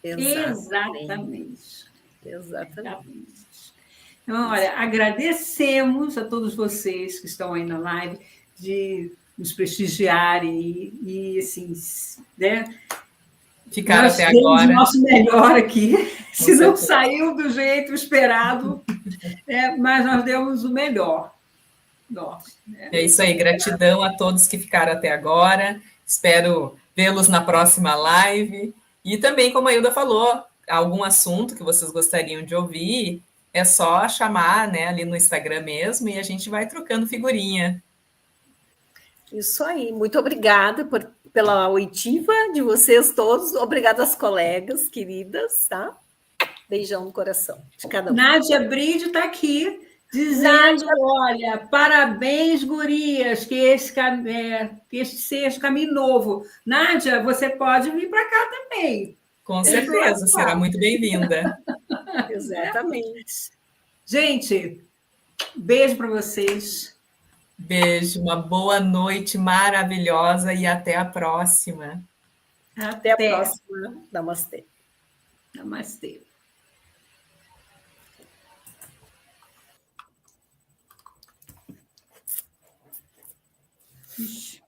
Exatamente. Então, olha, agradecemos a todos vocês que estão aí na live de nos prestigiarem e assim, né? Ficar até agora. O nosso melhor aqui. Se não saiu do jeito esperado, mas nós demos o melhor. Nossa, né? É isso aí, gratidão a todos que ficaram até agora. Espero vê-los na próxima live. E também, como a Hilda falou, algum assunto que vocês gostariam de ouvir, é só chamar, né, ali no Instagram mesmo e a gente vai trocando figurinha. Isso aí, muito obrigada pela oitiva de vocês todos. Obrigada às colegas queridas, tá? Beijão no coração de cada um. Nádia Bride está aqui dizendo, olha, parabéns, gurias, que este seja caminho novo. Nádia, você pode vir para cá também. Com certeza, será muito bem-vinda. Exatamente. Gente, beijo para vocês. Beijo, uma boa noite maravilhosa e até a próxima. Até a próxima. Namastê. Namastê. Ixi.